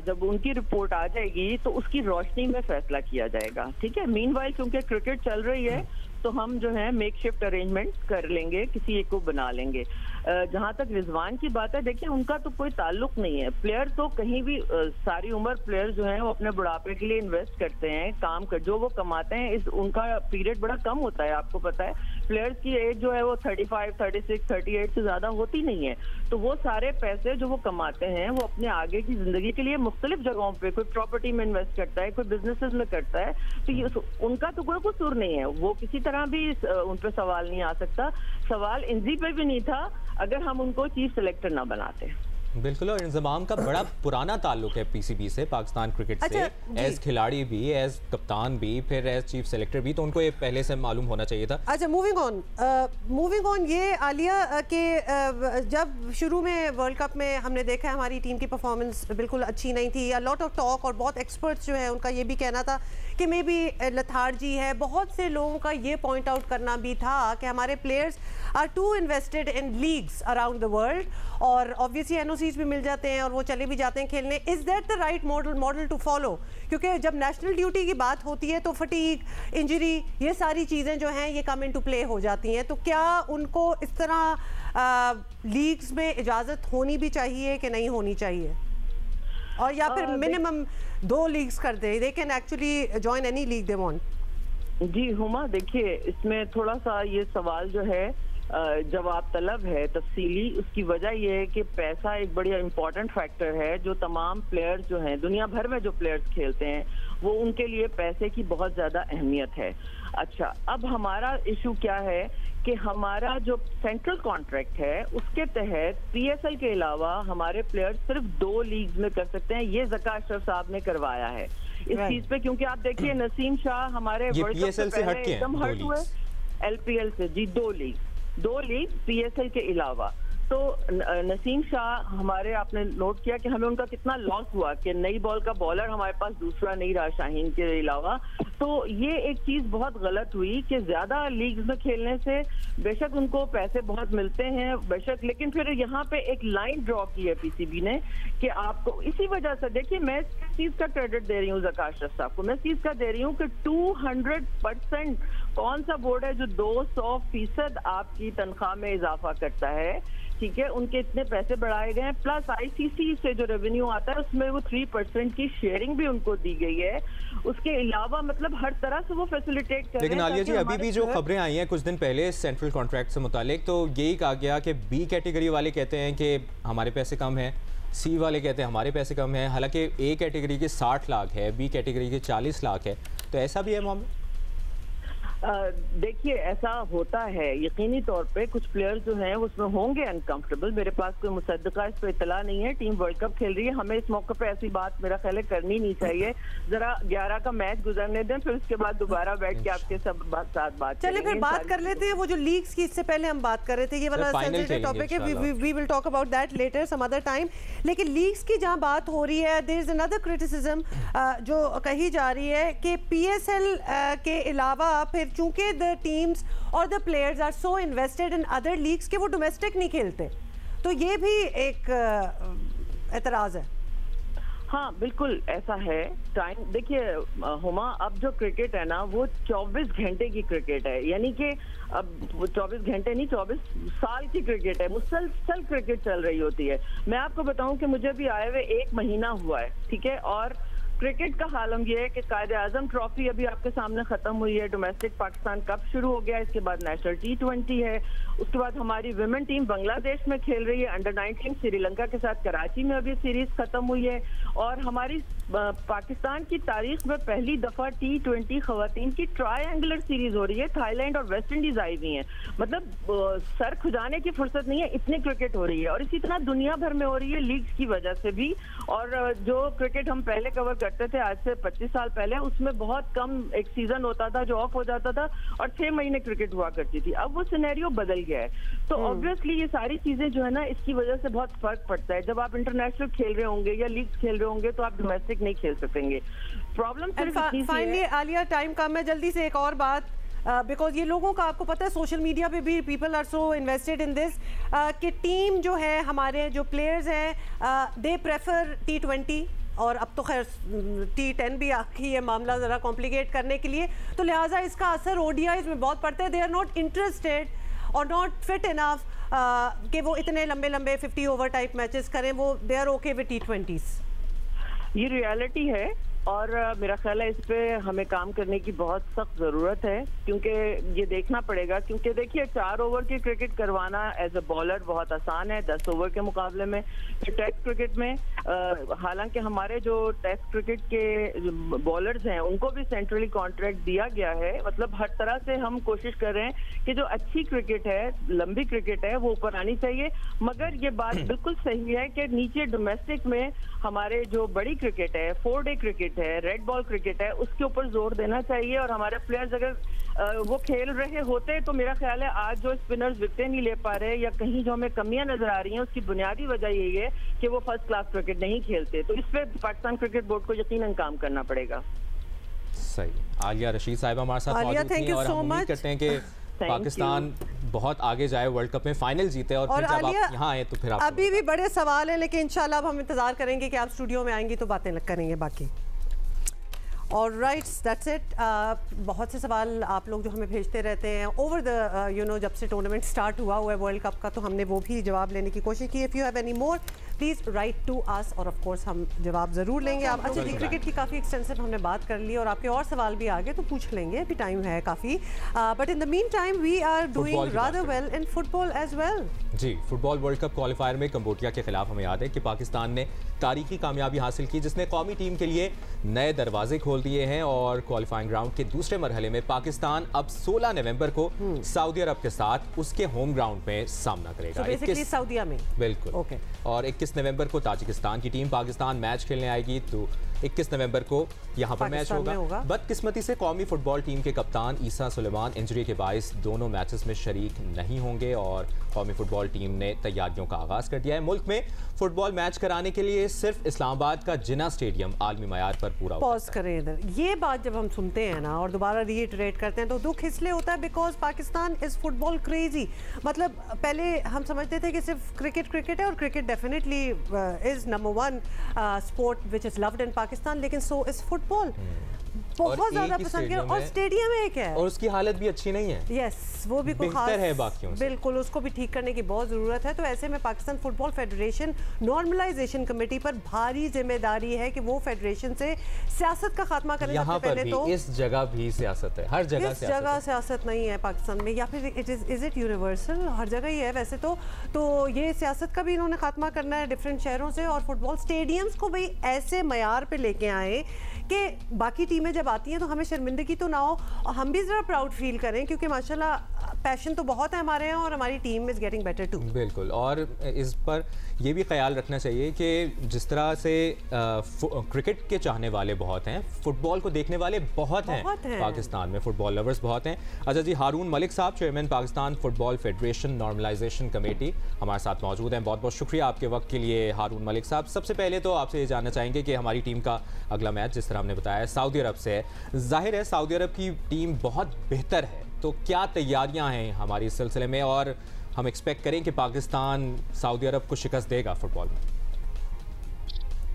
जब उनकी रिपोर्ट आ जाएगी तो उसकी रोशनी में फैसला किया जाएगा। ठीक है, मीनवाइल क्योंकि क्रिकेट चल रही है तो हम जो है मेक शिफ्ट अरेंजमेंट कर लेंगे, किसी एक को बना लेंगे। जहां तक रिजवान की बात है, देखिए उनका तो कोई ताल्लुक नहीं है। प्लेयर तो कहीं भी सारी उम्र प्लेयर जो हैं वो अपने बुढ़ापे के लिए इन्वेस्ट करते हैं, काम कर जो वो कमाते हैं उनका पीरियड बड़ा कम होता है। आपको पता है प्लेयर्स की एज जो है वो 35, 36, 38 से ज्यादा होती नहीं है। तो वो सारे पैसे जो वो कमाते हैं वो अपने आगे की जिंदगी के लिए मुख्तलिफ जगहों पे, कोई प्रॉपर्टी में इन्वेस्ट करता है, कोई बिजनेसेस में करता है, तो ये उनका तो कोई कसूर नहीं है। वो किसी तरह भी उन पे सवाल नहीं आ सकता। सवाल इंजी पे भी नहीं था अगर हम उनको चीफ सिलेक्टर ना बनाते। बिल्कुल, और इंजमाम का बड़ा पुराना ताल्लुक है पीसीबी से, पाकिस्तान क्रिकेट से, एज खिलाड़ी भी, एज कप्तान भी, फिर एज चीफ सेलेक्टर भी, तो उनको ये पहले से मालूम होना चाहिए था। अच्छा, मूविंग ऑन ये आलिया के जब शुरू में वर्ल्ड कप में हमने देखा हमारी टीम की परफॉर्मेंस बिल्कुल अच्छी नहीं थी, लॉट ऑफ टॉक, और बहुत एक्सपर्ट्स जो है उनका ये भी कहना था कि मे बी लथार्जी है। बहुत से लोगों का ये पॉइंट आउट करना भी था कि हमारे players are too invested in leagues around the world, और ऑब्वियसली एनओसीज भी मिल जाते हैं और वो चले भी जाते हैं खेलने। Is that the right model to follow? क्योंकि जब नेशनल ड्यूटी की बात होती है तो फटीग, इंजरी, ये सारी चीज़ें जो हैं ये कम इनटू प्ले हो जाती हैं। तो क्या उनको इस तरह लीग्स में इजाज़त होनी भी चाहिए कि नहीं होनी चाहिए, और या फिर मिनिमम 2 लीग्स कर दे, they can actually join any league they want? जी हुमा, देखिए इसमें थोड़ा सा ये सवाल जो है जवाब तलब है तफसीली। उसकी वजह यह है कि पैसा एक बड़ी इंपॉर्टेंट फैक्टर है। जो तमाम प्लेयर्स जो हैं दुनिया भर में जो प्लेयर्स खेलते हैं वो उनके लिए पैसे की बहुत ज़्यादा अहमियत है। अच्छा, अब हमारा इशू क्या है कि हमारा जो सेंट्रल कॉन्ट्रैक्ट है उसके तहत पीएसएल के अलावा हमारे प्लेयर्स सिर्फ 2 लीग्स में कर सकते हैं। ये ज़का अशरफ साहब ने करवाया है इस चीज पे, क्योंकि आप देखिए नसीम शाह हमारे पीएसएल से हट के एकदम हट हुए, एलपीएल से जी 2 लीग पीएसएल के अलावा। तो नसीम शाह हमारे, आपने नोट किया कि हमें उनका कितना लॉस हुआ कि नई बॉल का बॉलर हमारे पास दूसरा नहीं रहा शाहीन के अलावा। तो ये एक चीज बहुत गलत हुई कि ज्यादा लीग्स में खेलने से बेशक उनको पैसे बहुत मिलते हैं बेशक, लेकिन फिर यहाँ पे एक लाइन ड्रॉ की है पीसीबी ने कि आपको इसी वजह से, देखिए मैं इस चीज का क्रेडिट दे रही हूँ ज़का अशरफ साहब को, मैं इस चीज का दे रही हूँ कि 200% कौन सा बोर्ड है जो 200% आपकी तनख्वाह में इजाफा करता है ठीक है, उनके इतने पैसे बढ़ाए गए हैं, प्लस आईसीसी से जो रेवेन्यू आता है उसमें वो 3% की शेयरिंग भी उनको दी गई है। उसके अलावा मतलब हर तरह से वो फैसिलिटेट कर रहे हैं। लेकिन आलिया जी, अभी भी जो खबरें आई हैं कुछ दिन पहले सेंट्रल कॉन्ट्रैक्ट से मुतालिक, तो यही कहा गया कि बी कैटेगरी वाले कहते हैं कि हमारे पैसे कम हैं, सी वाले कहते हैं हमारे पैसे कम हैं, हालांकि ए कैटेगरी के 60 लाख है, बी कैटेगरी के 40 लाख है, तो ऐसा भी है मामला? देखिए, ऐसा होता है यकीनी तौर पे, कुछ प्लेयर्स जो हैं उसमें होंगे अनकंफर्टेबल। मेरे पास कोई मुसद्दका इस पर इतला नहीं है। टीम वर्ल्ड कप खेल रही है, हमें इस मौके पे ऐसी बात मेरा ख्याल है करनी नहीं चाहिए। जरा 11 का मैच गुजरने दें, फिर उसके बाद दोबारा बैठ के आपके साथ बात चलिए फिर बात कर लेते हैं वो जो लीग्स की, इससे पहले हम बात कर रहे थे, ये वाला सेंसिटिव टॉपिक है, we will talk about that later some other time. लेकिन लीग्स की जहां बात हो रही है, देयर इज अनदर क्रिटिसिज्म जो कही जा रही है कि पीएसएल के अलावा फिर चूंकि द टीम्स और the players are so invested in other leagues के वो डोमेस्टिक नहीं खेलते, तो ये भी एक एतराज है। हाँ बिल्कुल ऐसा है। टाइम देखिए हुमा, अब जो क्रिकेट है ना वो 24 घंटे की क्रिकेट है, यानी कि अब 24 घंटे नहीं 24 साल की क्रिकेट है, मुसलसल क्रिकेट चल रही होती है। मैं आपको बताऊं कि मुझे भी आए हुए 1 महीना हुआ है, ठीक है, और क्रिकेट का हालम ये है कि कायदे आजम ट्रॉफी अभी आपके सामने खत्म हुई है, डोमेस्टिक पाकिस्तान कप शुरू हो गया, इसके बाद नेशनल T20 है, उसके बाद हमारी विमेन टीम बांग्लादेश में खेल रही है, अंडर 19 श्रीलंका के साथ कराची में अभी सीरीज खत्म हुई है, और हमारी पाकिस्तान की तारीख में पहली दफा T20 खवातीन की ट्रायंगुलर सीरीज हो रही है, थाईलैंड और वेस्ट इंडीज आई हुई है। मतलब सर खुजाने की फुर्सत नहीं है, इतनी क्रिकेट हो रही है, और इसी तरह दुनिया भर में हो रही है लीग्स की वजह से भी। और जो क्रिकेट हम पहले कवर करते थे आज से 25 साल पहले, उसमें बहुत कम एक सीजन होता था जो ऑफ हो जाता था और 6 महीने क्रिकेट हुआ करती थी। अब वो सिनेरियो बदल गया है, तो ऑब्वियसली ये सारी चीजें जो है ना, इसकी वजह से बहुत फर्क पड़ता है। जब आप इंटरनेशनल खेल रहे होंगे या लीग खेल रहे होंगे तो आप डोमेस्टिक नहीं खेल सकेंगे। प्रॉब्लम फाइनली आलिया, टाइम कम है, जल्दी से एक और बात, बिकॉज ये लोगों का आपको पता है सोशल मीडिया पे भी people are so invested in this कि टीम जो है, हमारे जो प्लेयर्स हैं दे प्रेफर T20, और अब तो खैर T10 भी आखिरी है मामला ज़रा कॉम्प्लिकेट करने के लिए, तो लिहाजा इसका असर ODIs में बहुत पड़ता है। दे आर नॉट इंटरेस्टेड और नॉट फिट इनफ कि वो इतने लंबे लंबे 50 ओवर टाइप मैचेस करें, वो they are okay with T20s। ये रियलिटी है, और मेरा ख्याल है इस पे हमें काम करने की बहुत सख्त ज़रूरत है, क्योंकि ये देखना पड़ेगा। क्योंकि देखिए 4 ओवर की क्रिकेट करवाना एज अ बॉलर बहुत आसान है 10 ओवर के मुकाबले में। टेस्ट क्रिकेट में हालांकि हमारे जो टेस्ट क्रिकेट के बॉलर्स हैं उनको भी सेंट्रली कॉन्ट्रैक्ट दिया गया है, मतलब हर तरह से हम कोशिश कर रहे हैं कि जो अच्छी क्रिकेट है, लंबी क्रिकेट है, वो ऊपर आनी चाहिए। मगर ये बात बिल्कुल सही है कि नीचे डोमेस्टिक में हमारे जो बड़ी क्रिकेट है, 4 डे क्रिकेट है, रेड बॉल क्रिकेट है, उसके ऊपर जोर देना चाहिए। और हमारे प्लेयर्स अगर वो खेल रहे होते तो मेरा ख्याल है आज जो स्पिनर्स विकेटें नहीं ले पा रहे या कहीं जो हमें कमियां नजर आ रही हैं, उसकी बुनियादी वजह यही है कि वो फर्स्ट क्लास क्रिकेट नहीं खेलते। तो इस पे पाकिस्तान क्रिकेट बोर्ड को यकीनन काम करना पड़ेगा। सही। आलिया रशीद साहिबा हमारे साथ मौजूद थी और हम उम्मीद करते हैं कि पाकिस्तान बहुत आगे जाए, वर्ल्ड कप में फाइनल जीते, और फिर जब आप यहाँ आए तो फिर आप अभी भी बड़े सवाल हैं, लेकिन इंशाल्लाह अब हम इंतजार करेंगे कि आप स्टूडियो में आएंगी तो बातें करेंगे बाकी। और राइट्स दैट्स इट। बहुत से सवाल आप लोग जो हमें भेजते रहते हैं ओवर द जब से टूर्नामेंट स्टार्ट हुआ है वर्ल्ड कप का, तो हमने वो भी जवाब लेने की कोशिश की। If you have any more please write to us, और ऑफ कोर्स हम जवाब ज़रूर लेंगे। आप अच्छा जी, क्रिकेट की काफ़ी एक्सटेंसिव हमने बात कर ली और आपके और सवाल भी आगे तो पूछ लेंगे, अभी टाइम है काफ़ी। But in the mean time we are doing rather well in football as well. जी, फुटबॉल वर्ल्ड कप क्वालिफायर में कंबोडिया के खिलाफ हमें याद है कि पाकिस्तान ने तारीखी कामयाबी हासिल की, जिसने कौमी टीम के लिए नए दरवाजे खोल दिए हैं। और क्वालिफाइंग राउंड के दूसरे मरहले में पाकिस्तान अब 16 नवंबर को सऊदी अरब के साथ उसके होम ग्राउंड में सामना करेगा। सऊदीया में बिल्कुल। ओके। और 21 नवंबर को ताजिकिस्तान की टीम पाकिस्तान मैच खेलने आएगी, तो 21 नवंबर को यहाँ पर मैच होगा। बदकिस्मती से कौमी फुटबॉल टीम के कप्तान ईसा सुलेमान इंजरी के बायस दोनों मैचेस में शरीक नहीं होंगे, और कौमी फुटबॉल टीम ने तैयारियों का आगाज कर दिया है। मुल्क में फुटबॉल मैच कराने के लिए सिर्फ इस्लामाबाद का जिन्ना स्टेडियम आलमी मयार पर पूरा पॉज करें इधर। ये बात जब हम सुनते हैं ना और दोबारा रीइटरेट करते हैं तो दुख इसलिए होता है because Pakistan is football crazy. मतलब पहले हम समझते थे कि सिर्फ क्रिकेट है, और cricket definitely is number 1 sport which is loved इन पाकिस्तान, लेकिन सो इज फुटबॉल। बहुत ज्यादा पसंद किया, और स्टेडियम एक है और उसकी हालत भी अच्छी नहीं है। यस, वो भी बेहतर है बाकियों से। बिल्कुल, उसको भी ठीक करने की बहुत ज़रूरत है। तो ऐसे में Pakistan football federation normalisation committee पर भारी जिम्मेदारी है कि वो फेडरेशन से सियासत का खात्मा करें। यहाँ पर भी, इस जगह भी सियासत है, हर जगह सियासत नहीं है पाकिस्तान में, या फिर इज इट यूनिवर्सल? हर जगह ही है वैसे तो ये सियासत का भी इन्होंने खात्मा करना है डिफरेंट शहरों से, और फुटबॉल स्टेडियम्स को भाई ऐसे मयार पे लेके आए कि बाकी टीमें जब आती हैं तो हमें शर्मिंदगी तो ना हो, और हम भी ज़रा प्राउड फील करें, क्योंकि माशाल्लाह पैशन तो बहुत है हमारे यहाँ, और हमारी team is getting better too. बिल्कुल, और इस पर ये भी ख्याल रखना चाहिए कि जिस तरह से क्रिकेट के चाहने वाले बहुत हैं, फुटबॉल को देखने वाले बहुत हैं पाकिस्तान में, फुटबॉल लवर्स बहुत हैं। अच्छा जी, हारून मलिक साहब, chairman Pakistan football federation normalisation committee, हमारे साथ मौजूद हैं। बहुत बहुत शुक्रिया आपके वक्त के लिए हारून मलिक साहब। सबसे पहले तो आपसे ये जानना चाहेंगे कि हमारी टीम का अगला मैच, जिस तरह हमने बताया, सऊदी अरब से है। जाहिर है सऊदी अरब की टीम बहुत बेहतर है, तो क्या तैयारियां हैं हमारी इस सिलसिले में, और हम एक्सपेक्ट करें कि पाकिस्तान सऊदी अरब को शिकस्त देगा फुटबॉल में?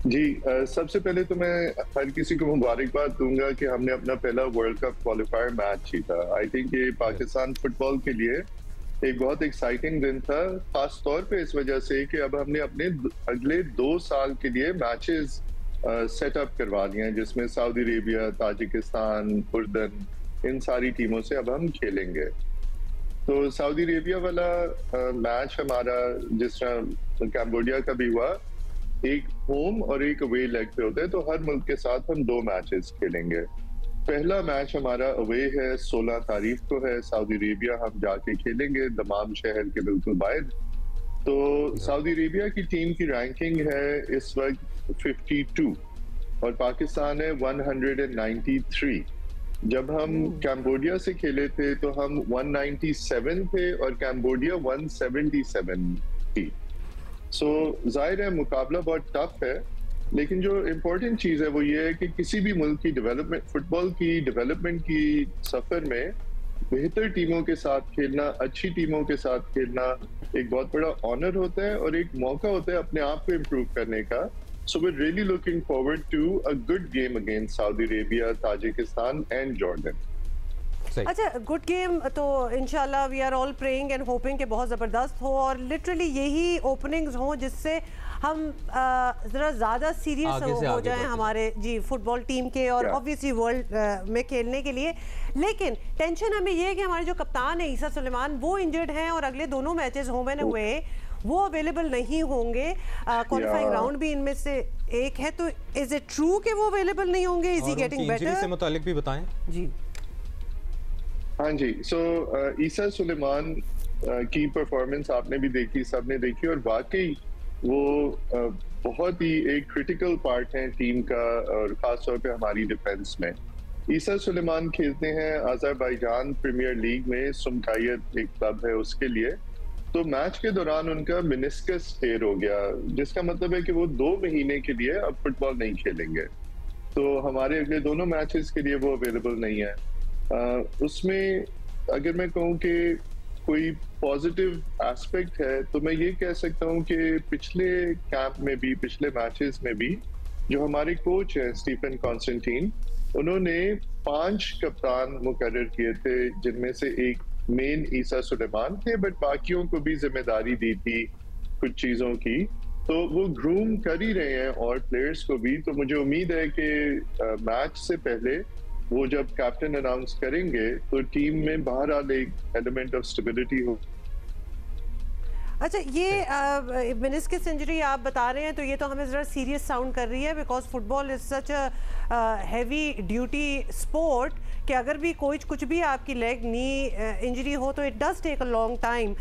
जी, सबसे पहले तो मैं हर किसी को मुबारकबाद दूंगा कि हमने अपना पहला वर्ल्ड कप क्वालिफायर मैच जीता। आई थिंक ये पाकिस्तान फुटबॉल के लिए एक बहुत एक्साइटिंग दिन था, खास तौर पे इस वजह से कि अब हमने अपने अगले 2 साल के लिए मैचेस सेटअप करवा लिए हैं, जिसमें सऊदी अरेबिया, ताजिकिस्तान, उर्दन, इन सारी टीमों से अब हम खेलेंगे। तो सऊदी अरेबिया वाला मैच हमारा, जिस तरह कैम्बोडिया का भी हुआ, एक होम और एक अवे लेग पे होता है, तो हर मुल्क के साथ हम 2 मैचेस खेलेंगे। पहला मैच हमारा अवे है, 16 तारीख को है, सऊदी अरेबिया हम जाके खेलेंगे दमाम शहर के बिल्कुल बाहर। तो सऊदी अरेबिया की टीम की रैंकिंग है इस वक्त 52 और पाकिस्तान है 193। जब हम कैम्बोडिया से खेले थे तो हम 197 थे और कैम्बोडिया 177 थी। सो जाहिर है मुकाबला बहुत टफ है, लेकिन जो इम्पोर्टेंट चीज़ है वो ये है कि किसी भी मुल्क की डेवलपमेंट, फुटबॉल की डेवलपमेंट की सफ़र में बेहतर टीमों के साथ खेलना, अच्छी टीमों के साथ खेलना एक बहुत बड़ा ऑनर होता है और एक मौका होता है अपने आप को इम्प्रूव करने का। So we're really looking forward to a good game against Saudi Arabia, Tajikistan and Jordan. अच्छा, गुड गेम तो इंशाल्लाह we are all praying and hoping कि बहुत ज़बरदस्त हो, और लिटरली यही ओपनिंग्स हों जिससे हम ज़रा ज़्यादा सीरियस हो जाएं हमारे जी फुटबॉल टीम के, और ऑब्वियसली वर्ल्ड में खेलने के लिए। लेकिन टेंशन हमें ये है कि हमारे जो कप्तान है ईसा सुलेमान, वो इंजर्ड हैं और अगले दोनों मैचेस होम एंड अवे वो अवेलेबल नहीं होंगे। क्वालिफाइंग राउंड भी इनमें से एक है, तो इज इट ट्रू कि वो अवेलेबल नहीं होंगे? Is he getting better? से मुतालिक भी बताएं जी। हाँ जी, सो ईसा सुलेमान की परफॉर्मेंस आपने भी देखी, सबने देखी, और वाकई वो बहुत ही एक क्रिटिकल पार्ट है टीम का, और खास तौर पे हमारी डिफेंस में। ईसा सुलेमान खेलते हैं अज़रबैजान प्रीमियर लीग में, सुमकायत एक क्लब है उसके लिए। तो मैच के दौरान उनका मेनिस्कस टेयर हो गया, जिसका मतलब है कि वो 2 महीने के लिए अब फुटबॉल नहीं खेलेंगे। तो हमारे अगले दोनों मैचेस के लिए वो अवेलेबल नहीं है। उसमें अगर मैं कहूँ कि कोई पॉजिटिव एस्पेक्ट है तो मैं ये कह सकता हूँ कि पिछले कैंप में भी, पिछले मैचेस में भी जो हमारे कोच हैं स्टीफन कॉन्स्टेंटीन, उन्होंने 5 कप्तान मुकर्रर किए थे, जिनमें से एक मेन ईसा सुलेमान थे, बट बाकियों को भी जिम्मेदारी दी थी कुछ चीज़ों की। तो वो ग्रूम कर ही रहे हैं और प्लेयर्स को भी। तो मुझे उम्मीद है कि मैच से पहले वो जब कैप्टन अनाउंस करेंगे तो टीम में बहरहाल एक एलिमेंट ऑफ स्टेबिलिटी हो। अच्छा, ये मेनिस्कस इंजरी आप बता रहे हैं तो ये तो हमें ज़रा सीरियस साउंड कर रही है, because football is such a heavy duty sport कि अगर भी कोई कुछ भी आपकी लेग नी इंजरी हो तो it does take a long time.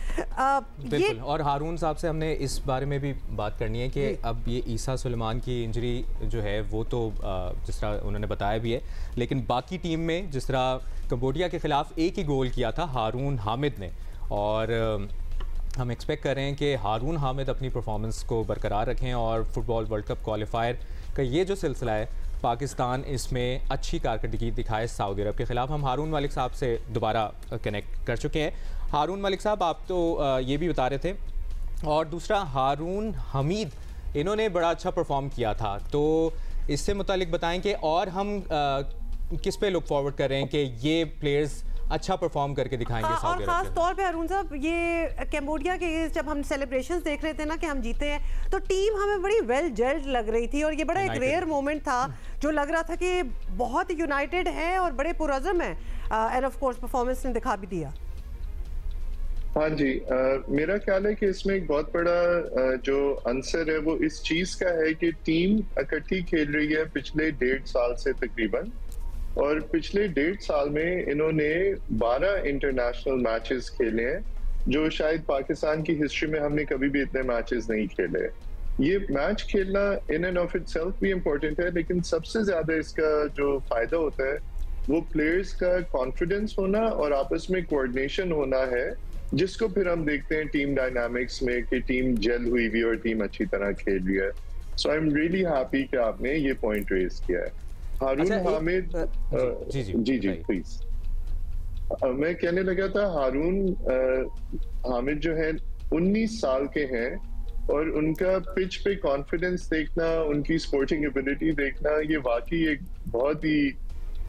बिल्कुल, और हारून साहब से हमने इस बारे में भी बात करनी है कि अब ये ईसा सुलेमान की इंजरी जो है वो तो जिस तरह उन्होंने बताया भी है, लेकिन बाकी टीम में जिस तरह कंबोडिया के ख़िलाफ़ एक ही गोल किया था हारून हामिद ने, और हम एक्सपेक्ट कर रहे हैं कि हारून हामिद अपनी परफॉर्मेंस को बरकरार रखें और फुटबॉल वर्ल्ड कप क्वालिफायर का ये जो सिलसिला है पाकिस्तान इसमें अच्छी कारकर्दगी दिखाए सऊदी अरब के ख़िलाफ़। हम हारून मलिक साहब से दोबारा कनेक्ट कर चुके हैं। हारून मलिक साहब, आप तो ये भी बता रहे थे, और दूसरा हारून हमीद, इन्होंने बड़ा अच्छा परफॉर्म किया था, तो इससे मुतालिक बताएं कि और हम किस पे लुक फॉरवर्ड कर रहे हैं कि ये प्लेयर्स अच्छा परफॉर्म करके दिखाएंगे हाँ, सऊदी और अरब खास तौर पे अरुण साहब ये कैम्बोडिया के जब हम सेलिब्रेशंस देख रहे थे ना कि हम जीते हैं तो टीम हमें बड़ी वेल जेल्ड लग रही थी और ये बड़ा एक रेयर मोमेंट था जो लग रहा था कि बहुत यूनाइटेड है और बड़े पुरज़म है एंड ऑफ कोर्स परफॉर्मेंस ने दिखा भी दिया। हाँ जी, मेरा ख्याल है कि इसमें एक बहुत बड़ा जो आंसर है वो इस चीज का है कि टीम इकट्ठी खेल रही है पिछले 1.5 साल से तकरीबन, और पिछले 1.5 साल में इन्होंने 12 इंटरनेशनल मैचेस खेले हैं जो शायद पाकिस्तान की हिस्ट्री में हमने कभी भी इतने मैचेस नहीं खेले। ये मैच खेलना इन एंड ऑफ इटसेल्फ भी इम्पोर्टेंट है, लेकिन सबसे ज्यादा इसका जो फायदा होता है वो प्लेयर्स का कॉन्फिडेंस होना और आपस में कोऑर्डिनेशन होना है, जिसको फिर हम देखते हैं टीम डायनामिक्स में कि टीम जेल हुई हुई और टीम अच्छी तरह खेल रही है। सो आई एम रियली हैप्पी कि आपने ये पॉइंट रेज किया है। हारून हामिद, जी प्लीज। मैं कहने लगा था हारून हामिद जो है 19 साल के हैं और उनका पिच पे कॉन्फिडेंस देखना, उनकी स्पोर्टिंग एबिलिटी देखना, ये वाकई एक बहुत ही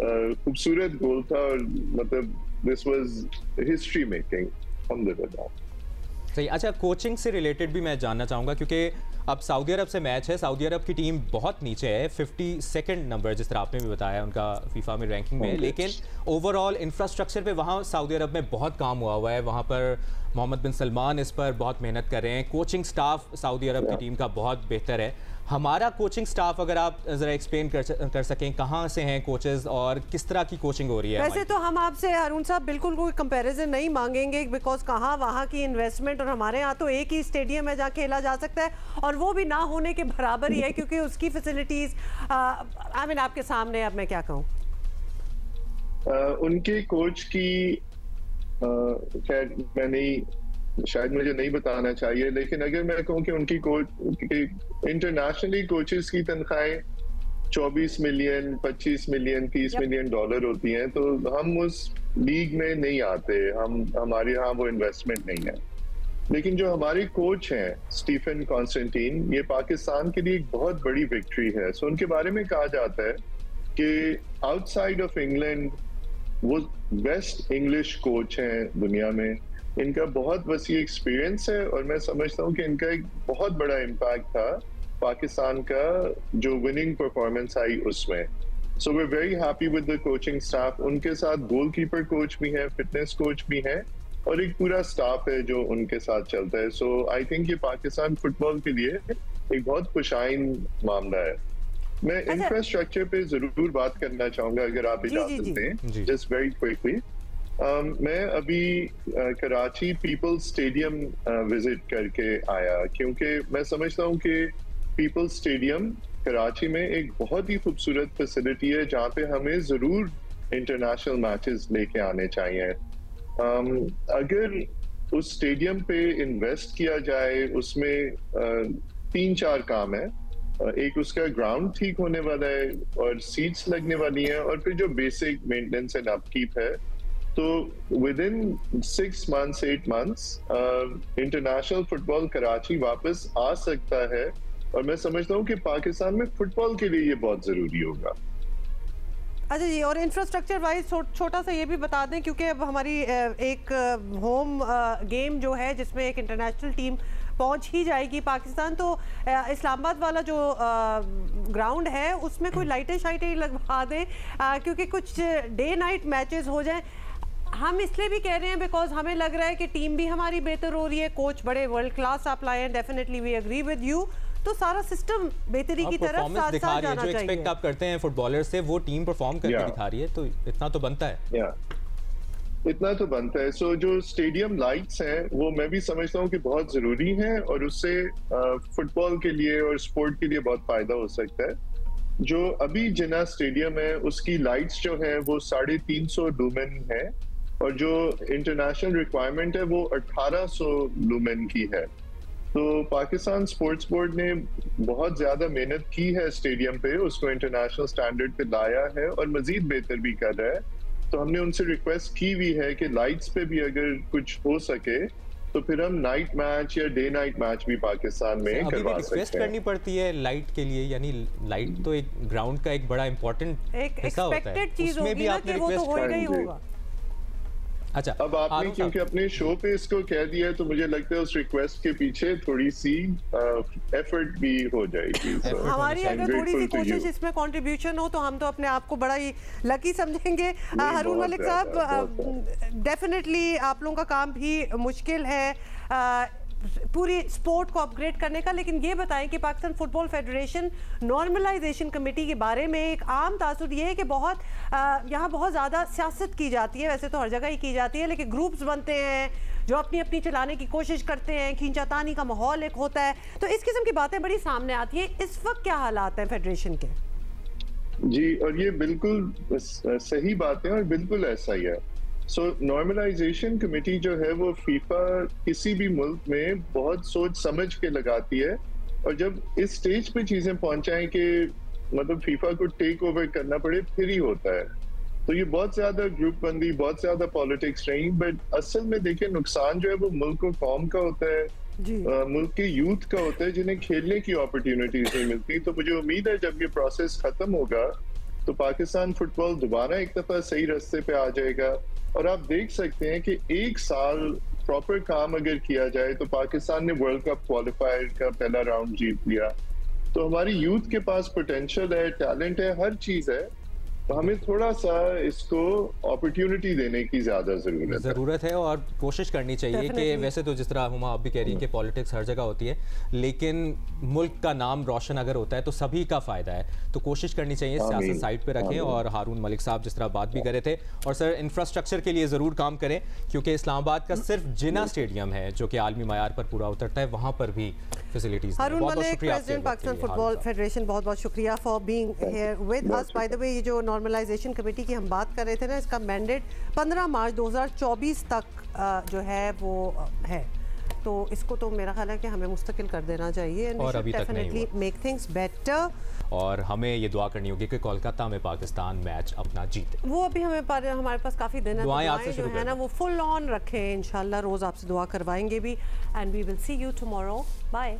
खूबसूरत गोल था और मतलब दिस वाज हिस्ट्री मेकिंग। सही। अच्छा, कोचिंग से रिलेटेड भी मैं जानना चाहूँगा क्योंकि अब सऊदी अरब से मैच है। सऊदी अरब की टीम बहुत नीचे है, 52nd नंबर जिस तरह आपने भी बताया उनका फीफा में रैंकिंग में, लेकिन ओवरऑल इंफ्रास्ट्रक्चर पे वहाँ सऊदी अरब में बहुत काम हुआ है। वहाँ पर मोहम्मद बिन सलमान इस पर बहुत मेहनत कर रहे हैं। कोचिंग स्टाफ सऊदी अरब की टीम का बहुत बेहतर है। हमारा कोचिंग स्टाफ अगर आप ज़रा एक्सप्लेन कर सकें कहाँ से हैं कोचेस और किस तरह की कोचिंग हो रही है? वैसे तो हम आपसे हारून साहब बिल्कुल कोई कंपैरिजन नहीं मांगेंगे बिकॉज कहाँ वहाँ की इन्वेस्टमेंट और हमारे यहाँ तो एक ही स्टेडियम है जहाँ खेला जा सकता है और वो भी ना होने के बराबर ही है क्योंकि उसकी फैसिलिटीज आई मीन आपके सामने। अब मैं क्या कहूँ, उनके कोच की खैर मैं नहीं, शायद मुझे नहीं बताना चाहिए, लेकिन अगर मैं कहूँ कि उनकी कोच इंटरनेशनली कोचेस की तनख्वाहें 24 मिलियन, 25 मिलियन, 30 मिलियन डॉलर होती हैं, तो हम उस लीग में नहीं आते। हमारे यहाँ वो इन्वेस्टमेंट नहीं है। लेकिन जो हमारे कोच हैं स्टीफन कॉन्स्टेंटीन, ये पाकिस्तान के लिए एक बहुत बड़ी विक्ट्री है। सो उनके बारे में कहा जाता है कि आउटसाइड ऑफ इंग्लैंड वो बेस्ट इंग्लिश कोच हैं दुनिया में। इनका बहुत वसी एक्सपीरियंस है और मैं समझता हूँ कि इनका एक बहुत बड़ा इम्पैक्ट था पाकिस्तान का जो विनिंग परफॉर्मेंस आई उसमें। So we are very happy with the coaching staff. उनके साथ गोलकीपर कोच भी है, फिटनेस कोच भी है और एक पूरा स्टाफ है जो उनके साथ चलता है। सो आई थिंक ये पाकिस्तान फुटबॉल के लिए एक बहुत खुशाइन मामला है। मैं इंफ्रास्ट्रक्चर पे जरूर बात करना चाहूंगा अगर आप इजाजत दें, जस्ट वेरी क्विकली। मैं अभी कराची पीपल्स स्टेडियम विजिट करके आया क्योंकि मैं समझता हूँ कि पीपल्स स्टेडियम कराची में एक बहुत ही खूबसूरत फैसिलिटी है जहाँ पे हमें जरूर इंटरनेशनल मैचेस लेके आने चाहिए। अगर उस स्टेडियम पे इन्वेस्ट किया जाए, उसमें 3-4 काम है। एक उसका ग्राउंड ठीक होने वाला है और सीट्स लगने वाली हैं और फिर जो बेसिक मेंटेनेंस एंड अपकीप है, तो with in 6 months 8 months international football Karachi वापस आ सकता है और मैं समझता हूँ कि पाकिस्तान में फुटबॉल के लिए ये बहुत जरूरी होगा। अच्छा जी, और इंफ्रास्ट्रक्चर वाइज छोटा सा ये भी बता दें क्योंकि अब हमारी एक होम गेम जो है जिसमें एक इंटरनेशनल टीम पहुंच ही जाएगी पाकिस्तान, तो इस्लामाबाद वाला जो ग्राउंड है उसमें कोई लाइटें शाइटें लगवा दें क्योंकि कुछ डे नाइट मैचेस हो जाएं। हम इसलिए भी कह रहे हैं बिकॉज हमें लग रहा है कि टीम भी हमारी बेहतर हो रही है, कोच बड़े वर्ल्ड क्लास आप लाए हैं, definitely we agree with you, तो सारा सिस्टम बेहतरी की तरफ साथ साथ जाना चाहिए। जो एक्सपेक्ट आप करते हैं फुटबॉलर से वो टीम परफॉर्म करके दिखा रही है, तो इतना तो बनता है। इतना तो बनता है। सो जो स्टेडियम लाइट्स हैं वो मैं भी समझता हूँ कि बहुत जरूरी हैं और उससे फुटबॉल के लिए और स्पोर्ट के लिए बहुत फायदा हो सकता है। जो अभी जिना स्टेडियम है उसकी लाइट्स जो है वो 350 लूमेन है और जो इंटरनेशनल रिक्वायरमेंट है वो 1800 लूमेन की है। तो पाकिस्तान स्पोर्ट्स बोर्ड ने बहुत ज्यादा मेहनत की है स्टेडियम पे, उसको इंटरनेशनल स्टैंडर्ड पे लाया है और मजीद बेहतर भी कर रहा है। तो हमने उनसे रिक्वेस्ट की हुई है कि लाइट्स पे भी अगर कुछ हो सके तो फिर हम नाइट मैच या डे नाइट मैच भी पाकिस्तान में अभी भी करवा रिक्वेस्ट सकते हैं। करनी पड़ती है लाइट के लिए, यानी लाइट तो एक ग्राउंड का एक बड़ा इंपॉर्टेंट एक हिस्सा होता है, एक्सपेक्टेड चीज उसमें होगी भी ना आपने कि वो तो रिक्वेस्ट होएगा ही हाँ जी। होगा। अच्छा, अब आपने हारून क्योंकि साहब, अपने शो पे इसको कह दिया है तो मुझे लगता है उस रिक्वेस्ट के पीछे थोड़ी सी एफर्ट भी हो जाएगी। So, हमारी I'm अगर थोड़ी सी grateful to कोशिश you. इसमें कंट्रीब्यूशन हो तो हम तो अपने आप को बड़ा ही लकी समझेंगे। हारून बहुत मलिक ज़्यादा, साहब, डेफिनेटली आप लोगों का काम भी मुश्किल है पूरी स्पोर्ट को अपग्रेड करने का, लेकिन ये बताएं कि Pakistan football federation normalisation committee के बारे में एक आम तासुर ये है कि बहुत यहाँ बहुत ज़्यादा सियासत की जाती है, वैसे तो हर जगह ही की जाती है, लेकिन ग्रुप्स बनते हैं जो अपनी अपनी चलाने की कोशिश करते हैं, खींचातानी का माहौल एक होता है, तो इस किस्म की बातें बड़ी सामने आती हैं। इस वक्त क्या हालात हैं फेडरेशन के? जी, और ये बिल्कुल सही बात है और बिल्कुल ऐसा ही है। सो नॉर्मलाइजेशन कमेटी जो है वो फीफा किसी भी मुल्क में बहुत सोच समझ के लगाती है, और जब इस स्टेज पे चीजें पहुंचाएं कि मतलब फीफा को टेक ओवर करना पड़े फिर ही होता है। तो ये बहुत ज्यादा ग्रुप बंदी, बहुत ज्यादा पॉलिटिक्स रही, बट असल में देखिए नुकसान जो है वो मुल्क और कौम का होता है, मुल्क के यूथ का होता है जिन्हें खेलने की अपॉर्चुनिटीज नहीं मिलती। तो मुझे उम्मीद है जब ये प्रोसेस खत्म होगा तो पाकिस्तान फुटबॉल दोबारा एक दफा सही रास्ते पे आ जाएगा। और आप देख सकते हैं कि एक साल प्रॉपर काम अगर किया जाए तो पाकिस्तान ने वर्ल्ड कप क्वालिफायर का पहला राउंड जीत लिया। तो हमारी यूथ के पास पोटेंशियल है, टैलेंट है, हर चीज है, तो हमें थोड़ा सा इसको अपॉर्चुनिटी देने की ज्यादा जरूरत है और कोशिश करनी चाहिए कि वैसे तो जिस तरह हुमा आप भी कह रही हैं कि पॉलिटिक्स हर जगह होती है, लेकिन मुल्क का नाम रोशन अगर होता है तो सभी का फायदा है, तो कोशिश करनी चाहिए सियासत साइड पे रखें। और हारून मलिक साहब जिस तरह बात भी कर रहे थे, और सर इंफ्रास्ट्रक्चर के लिए ज़रूर काम करें, क्योंकि इस्लामाबाद का सिर्फ जिना स्टेडियम है जो कि आलमी मयार पर पूरा उतरता है, वहाँ पर भी facilities. Haroon Malik, president Pakistan football federation, बहुत बहुत शुक्रिया for being here with us. By the way, ये जो नॉर्मलाइजेशन कमेटी की हम बात कर रहे थे ना, इसका मैंडेट 15 मार्च 2024 तक जो है वो है, तो इसको तो मेरा ख्याल है कि हमें मुस्तकिल कर देना चाहिए और अभी तक नहीं हुआ। मेक थिंग्स बेटर, और हमें ये दुआ करनी होगी कि कोलकाता में पाकिस्तान मैच अपना जीते। वो अभी हमारे पास काफ़ी दिन है, दुआएं आपसे जो है ना वो फुल ऑन रखें इंशाल्लाह, रोज़ आपसे दुआ करवाएंगे भी। And we will see you tomorrow, bye.